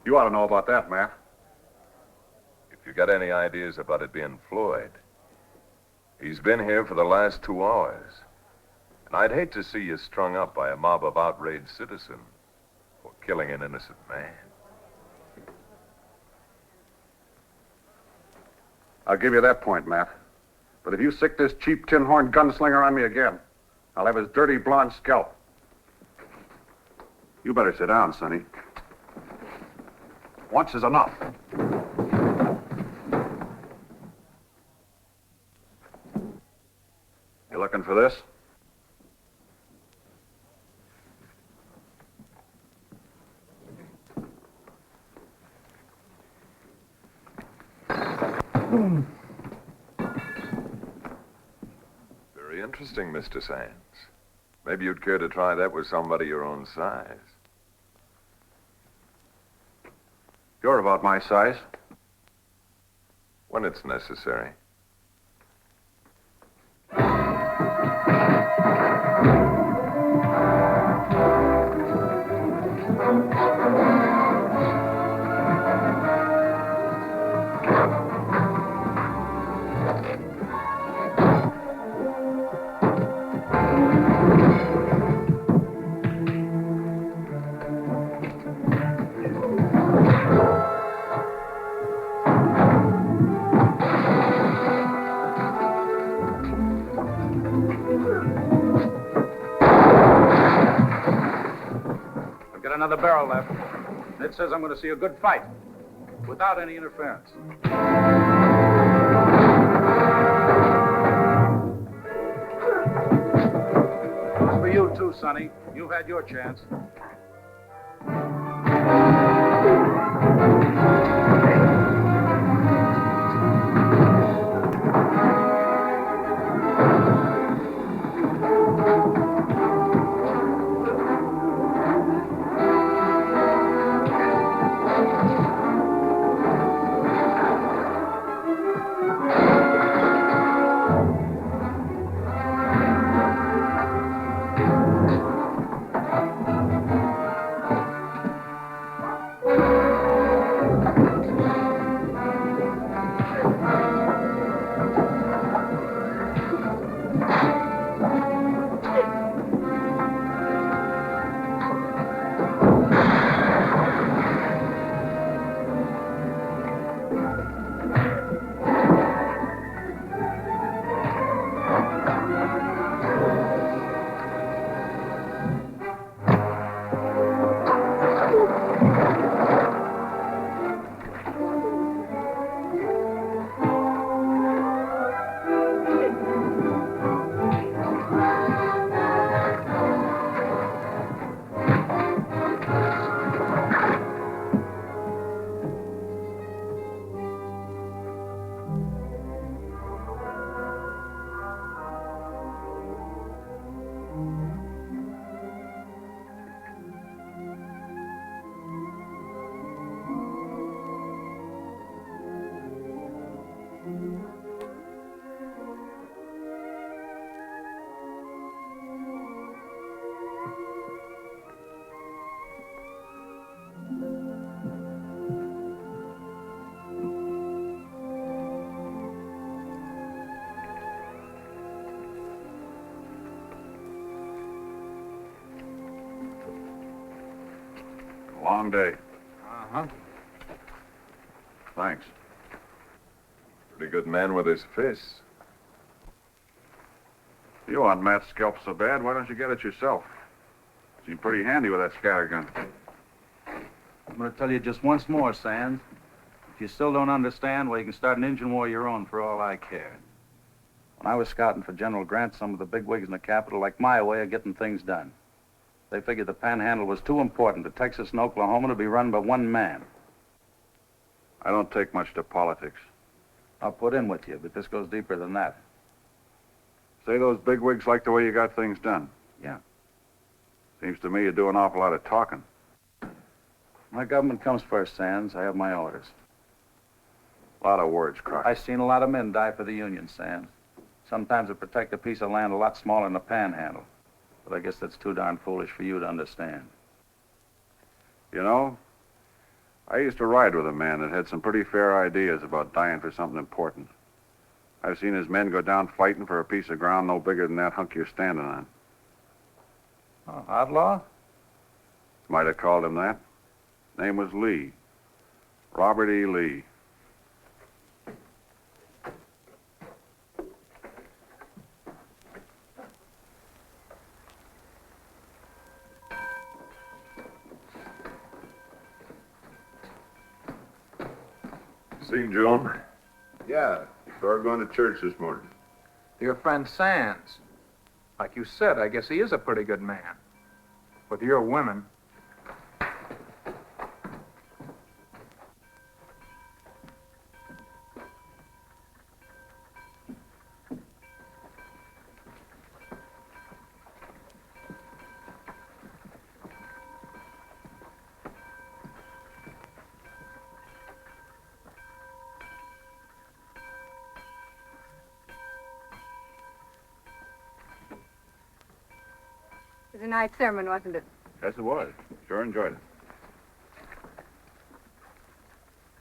You ought to know about that, Matt. If you got any ideas about it being Floyd, he's been here for the last 2 hours. And I'd hate to see you strung up by a mob of outraged citizens for killing an innocent man. I'll give you that point, Matt. But if you sick this cheap tin-horn gunslinger on me again, I'll have his dirty blonde scalp. You better sit down, Sonny. Once is enough. You looking for this? Very interesting, Mr. Sands. Maybe you'd care to try that with somebody your own size. You're about my size. When it's necessary. another barrel left. It says I'm going to see a good fight, without any interference. Goes for you, too, Sonny. You've had your chance. Long day. Uh-huh. Thanks. Pretty good man with his fists. You want Matt's scalp so bad, why don't you get it yourself? Seems pretty handy with that scattergun. I'm going to tell you just once more, Sands. If you still don't understand, well, you can start an engine war of your own for all I care. When I was scouting for General Grant, some of the bigwigs in the capital liked my way of getting things done. They figured the Panhandle was too important to Texas and Oklahoma to be run by one man. I don't take much to politics. I'll put in with you, but this goes deeper than that. Say those bigwigs like the way you got things done. Yeah. Seems to me you do an awful lot of talking. My government comes first, Sands. I have my orders. A lot of words, Croc. I've seen a lot of men die for the Union, Sands. Sometimes to protect a piece of land a lot smaller than the Panhandle. But I guess that's too darn foolish for you to understand. You know, I used to ride with a man that had some pretty fair ideas about dying for something important. I've seen his men go down fighting for a piece of ground no bigger than that hunk you're standing on. Oh, outlaw? Might have called him that. Name was Lee. Robert E. Lee. Seen Joan? Yeah, saw her going to church this morning. Your friend Sands. Like you said, I guess he is a pretty good man. With your women. It was a nice sermon, wasn't it? Yes, it was. Sure enjoyed it.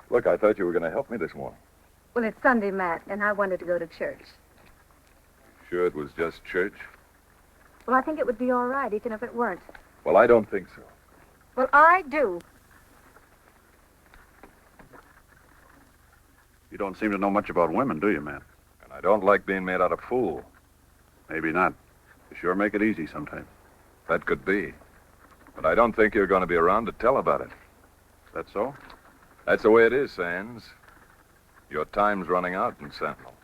Look, I thought you were going to help me this morning. Well, it's Sunday, Matt, and I wanted to go to church. Sure it was just church? Well, I think it would be all right, even if it weren't. Well, I don't think so. Well, I do. You don't seem to know much about women, do you, man? And I don't like being made out a fool. Maybe not. You sure make it easy sometimes. That could be. But I don't think you're going to be around to tell about it. That so? That's the way it is, Sands. Your time's running out in Sentinel.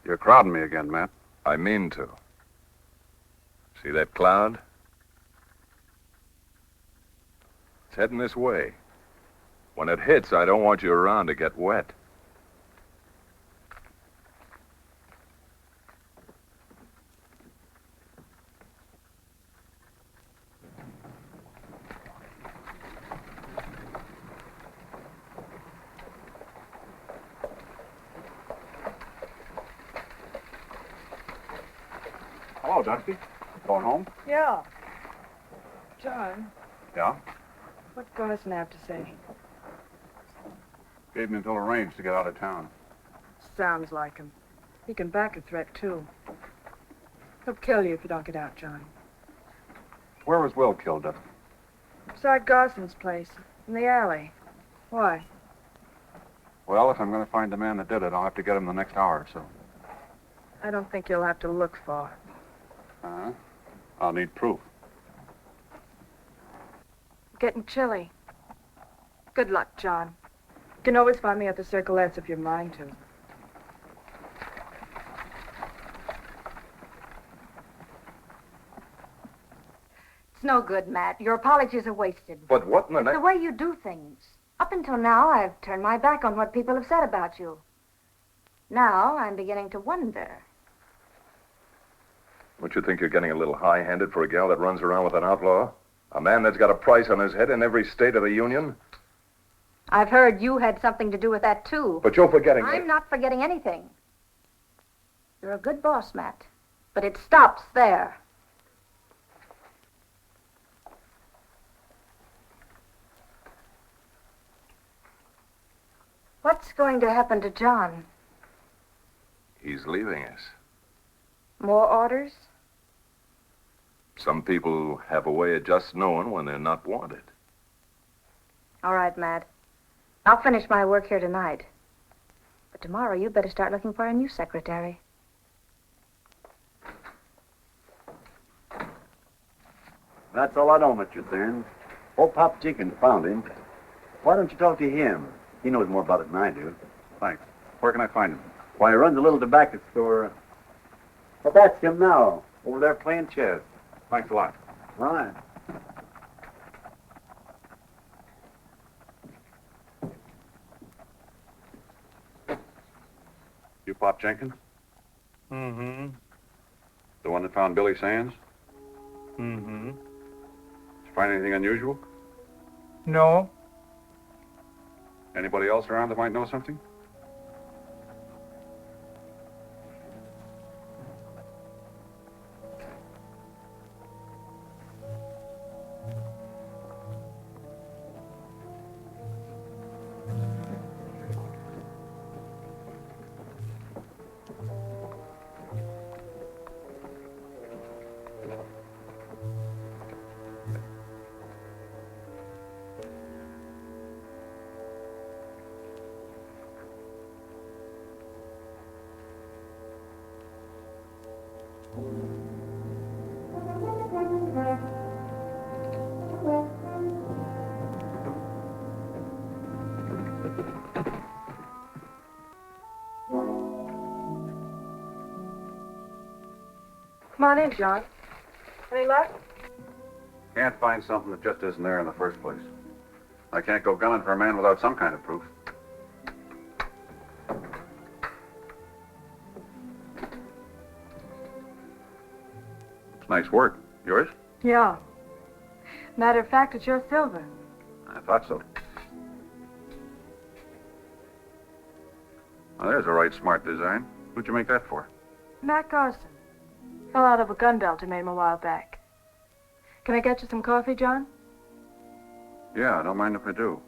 You're crowding me again, Matt. I mean to. See that cloud? It's heading this way. When it hits, I don't want you around to get wet. Hello, Dusty. Going home? Yeah. John, Yeah. what's Garson have to say? Gave me until arranged to get out of town. Sounds like him. He can back a threat, too. He'll kill you if you don't get out, John. Where was Will killed, Dusty? Beside Garson's place, in the alley. Why? Well, if I'm going to find the man that did it, I'll have to get him the next hour or so. I don't think you'll have to look far. Uh-huh. I'll need proof. Getting chilly. Good luck, John. You can always find me at the Circle S if you're mind to. It's no good, Matt. Your apologies are wasted. But what in the It's the way you do things. Up until now, I've turned my back on what people have said about you. Now, I'm beginning to wonder. Don't you think you're getting a little high-handed for a gal that runs around with an outlaw? A man that's got a price on his head in every state of the Union? I've heard you had something to do with that, too. But you're forgetting I'm not forgetting anything. You're a good boss, Matt. But it stops there. What's going to happen to John? He's leaving us. More orders? Some people have a way of just knowing when they're not wanted. All right, Matt. I'll finish my work here tonight. But tomorrow you better start looking for a new secretary. That's all I know, Mr. Sands. Old Pop Jenkins found him. Why don't you talk to him? He knows more about it than I do. Thanks. Where can I find him? Why, he runs a little tobacco store. But that's him now, over there playing chess. Thanks a lot. All right. You Pop Jenkins? Mm-hmm. The one that found Billy Sands? Mm-hmm. Did you find anything unusual? No. Anybody else around that might know something? Come on in, John. Any luck? Can't find something that just isn't there in the first place. I can't go gunning for a man without some kind of proof. It's nice work. Yours? Yeah. Matter of fact, it's your silver. I thought so. Well, there's a right smart design. Who'd you make that for? Matt Garson. Fell out of a gun belt he made him a while back. Can I get you some coffee, John? Yeah, I don't mind if I do.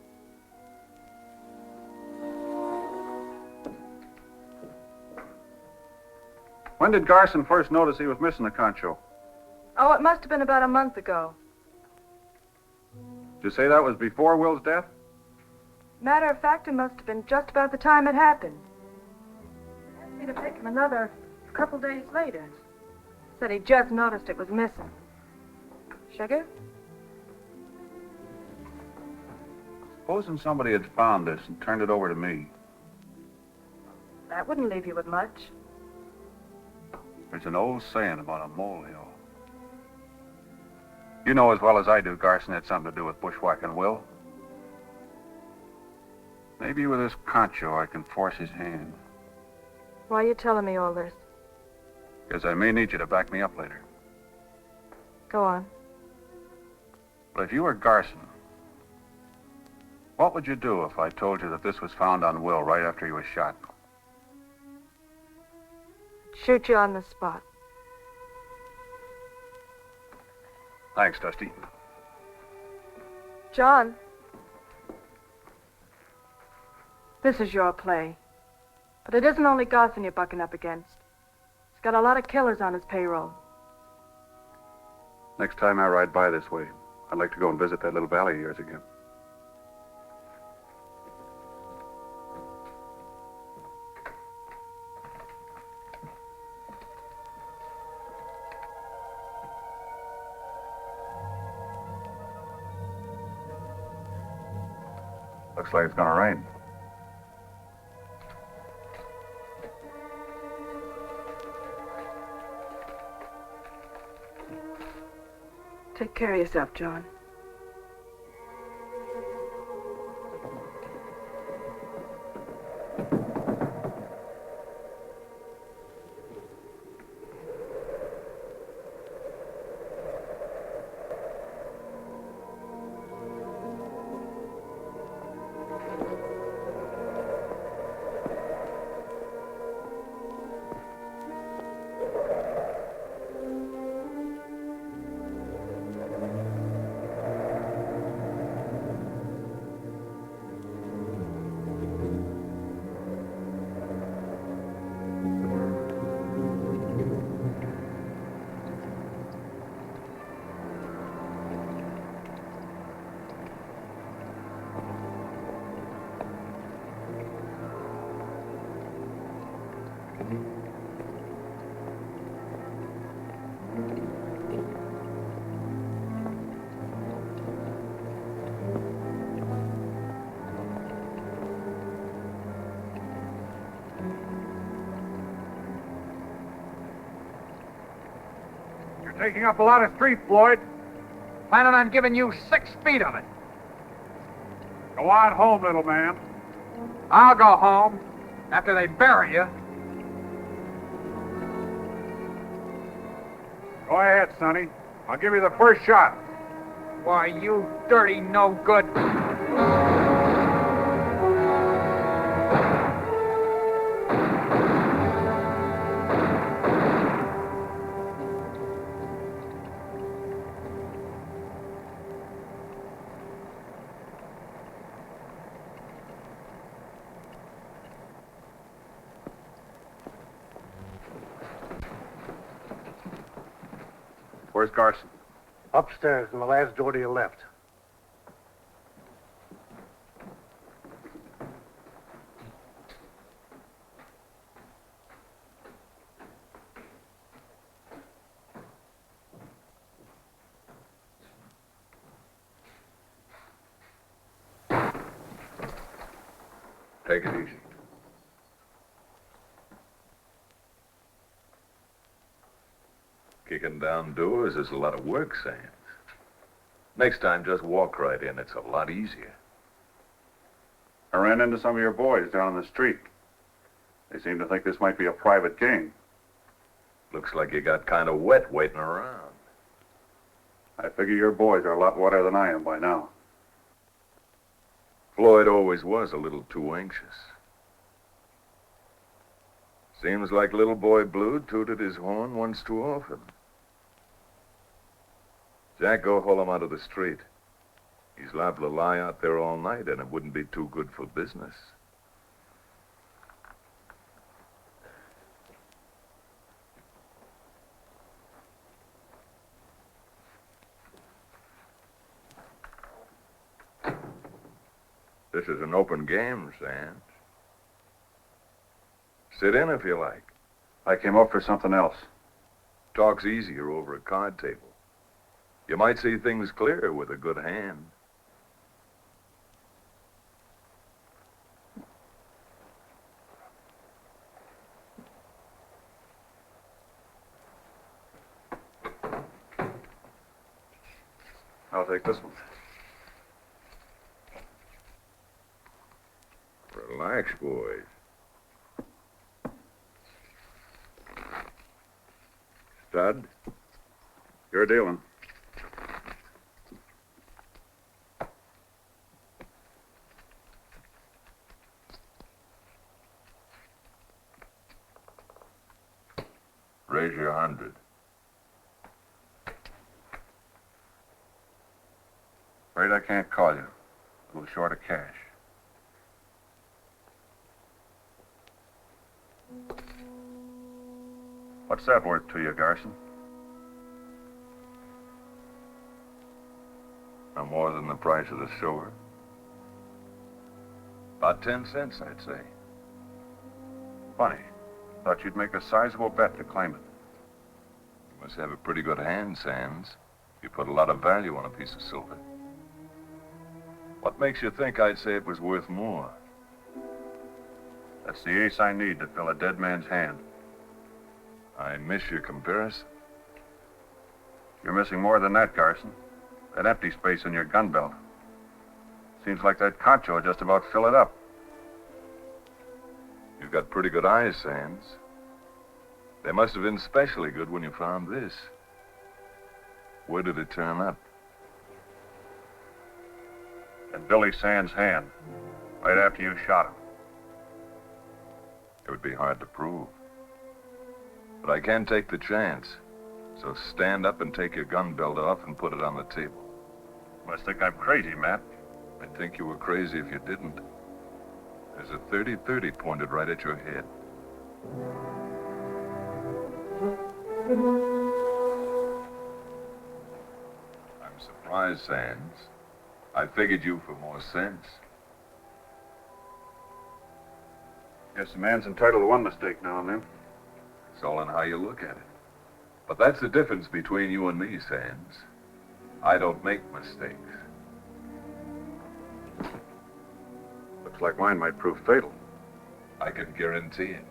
When did Garson first notice he was missing the concho? Oh, it must have been about a month ago. Did you say that was before Will's death? Matter of fact, it must have been just about the time it happened. It asked me to pick him another couple days later. Said he just noticed it was missing. Sugar? Supposing somebody had found this and turned it over to me. That wouldn't leave you with much. There's an old saying about a molehill. You know as well as I do Garson had something to do with bushwhacking Will. Maybe with this concho I can force his hand. Why are you telling me all this? Because I may need you to back me up later. Go on. But if you were Garson, what would you do if I told you that this was found on Will right after he was shot? Shoot you on the spot. Thanks, Dusty. John. This is your play. But it isn't only Garson you're bucking up against. He's got a lot of killers on his payroll. Next time I ride by this way, I'd like to go and visit that little valley of yours again. Looks like it's gonna rain. Take care of yourself, John. Taking up a lot of street, Floyd. Planning on giving you 6 feet of it. Go on home, little man. I'll go home after they bury you. Go ahead, Sonny. I'll give you the first shot. Why, you dirty no-good. Where's Garson? Upstairs in the last door to your left. Take it easy. Kicking down doors is a lot of work, Sands. Next time, just walk right in. It's a lot easier. I ran into some of your boys down on the street. They seem to think this might be a private game. Looks like you got kind of wet waiting around. I figure your boys are a lot wetter than I am by now. Floyd always was a little too anxious. Seems like little boy Blue tooted his horn once too often. Jack, go haul him out of the street. He's liable to lie out there all night, and it wouldn't be too good for business. This is an open game, Sands. Sit in if you like. I came up for something else. Talk's easier over a card table. You might see things clear with a good hand. I'll take this one. Relax, boys. Stud, you're dealing. Raise your 100. Afraid I can't call you. A little short of cash. What's that worth to you, Garson? No more than the price of the silver. About 10 cents, I'd say. Funny. Thought you'd make a sizable bet to claim it. You must have a pretty good hand, Sands. You put a lot of value on a piece of silver. What makes you think I'd say it was worth more? That's the ace I need to fill a dead man's hand. I miss your comparison. You're missing more than that, Garson. That empty space in your gun belt. Seems like that concho would just about fill it up. You've got pretty good eyes, Sands. They must have been especially good when you found this. Where did it turn up? In Billy Sands' hand, right after you shot him. It would be hard to prove. But I can take the chance. So stand up and take your gun belt off and put it on the table. You must think I'm crazy, Matt. I'd think you were crazy if you didn't. There's a 30-30 pointed right at your head. I'm surprised, Sands. I figured you for more sense. Guess a man's entitled to one mistake now and then. It's all in how you look at it. But that's the difference between you and me, Sands. I don't make mistakes. Looks like mine might prove fatal. I can guarantee it.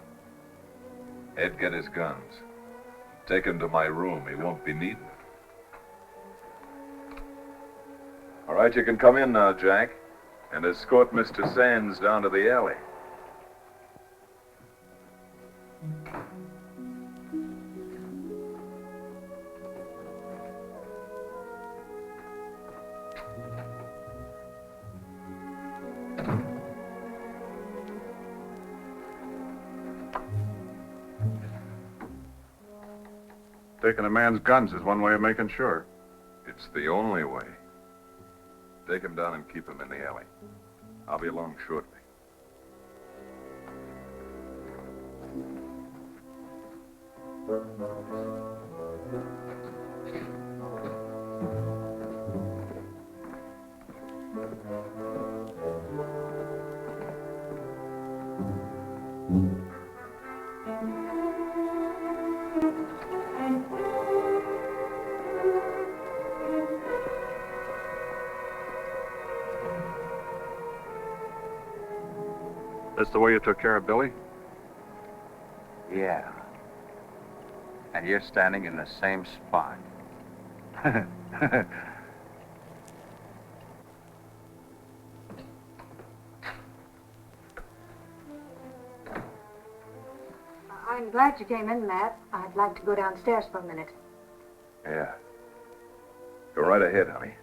Ed, get his guns. Take him to my room. He won't be needing it. All right, you can come in now, Jack, and escort Mr. Sands down to the alley. Taking a man's guns is one way of making sure. It's the only way. Take him down and keep him in the alley. I'll be along shortly. That's the way you took care of Billy? Yeah. And you're standing in the same spot. I'm glad you came in, Matt. I'd like to go downstairs for a minute. Yeah. Go right ahead, honey.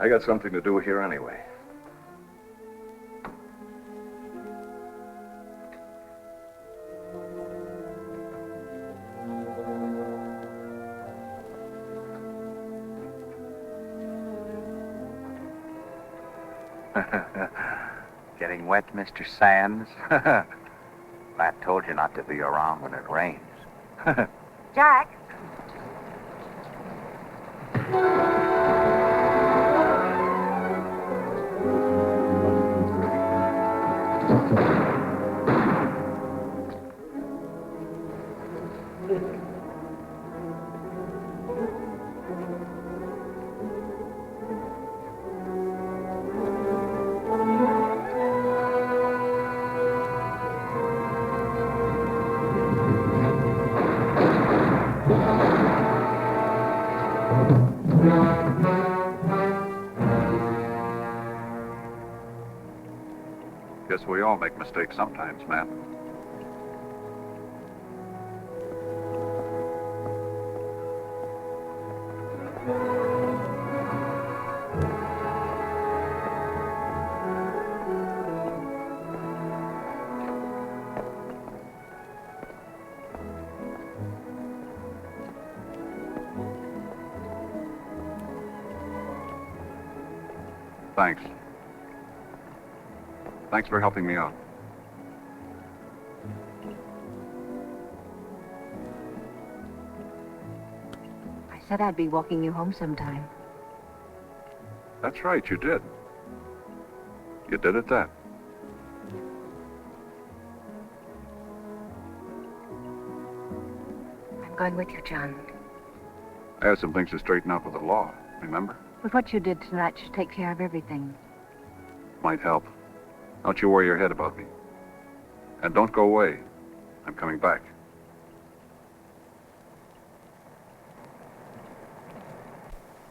I got something to do here anyway. Getting wet, Mr. Sands? Matt told you not to be around when it rains. Jack? all make mistakes sometimes, Matt. Thanks. Thanks for helping me out. I said I'd be walking you home sometime. That's right, you did. You did at that. I'm going with you, John. I have some things to straighten out with the law, remember? With what you did tonight should take care of everything. Might help. Don't you worry your head about me. And don't go away. I'm coming back.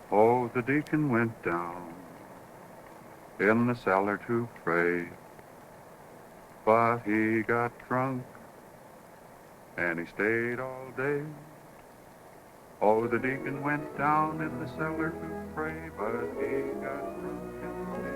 Oh, the deacon went down in the cellar to pray, but he got drunk and he stayed all day. Oh, the deacon went down in the cellar to pray, but he got drunk and stayed.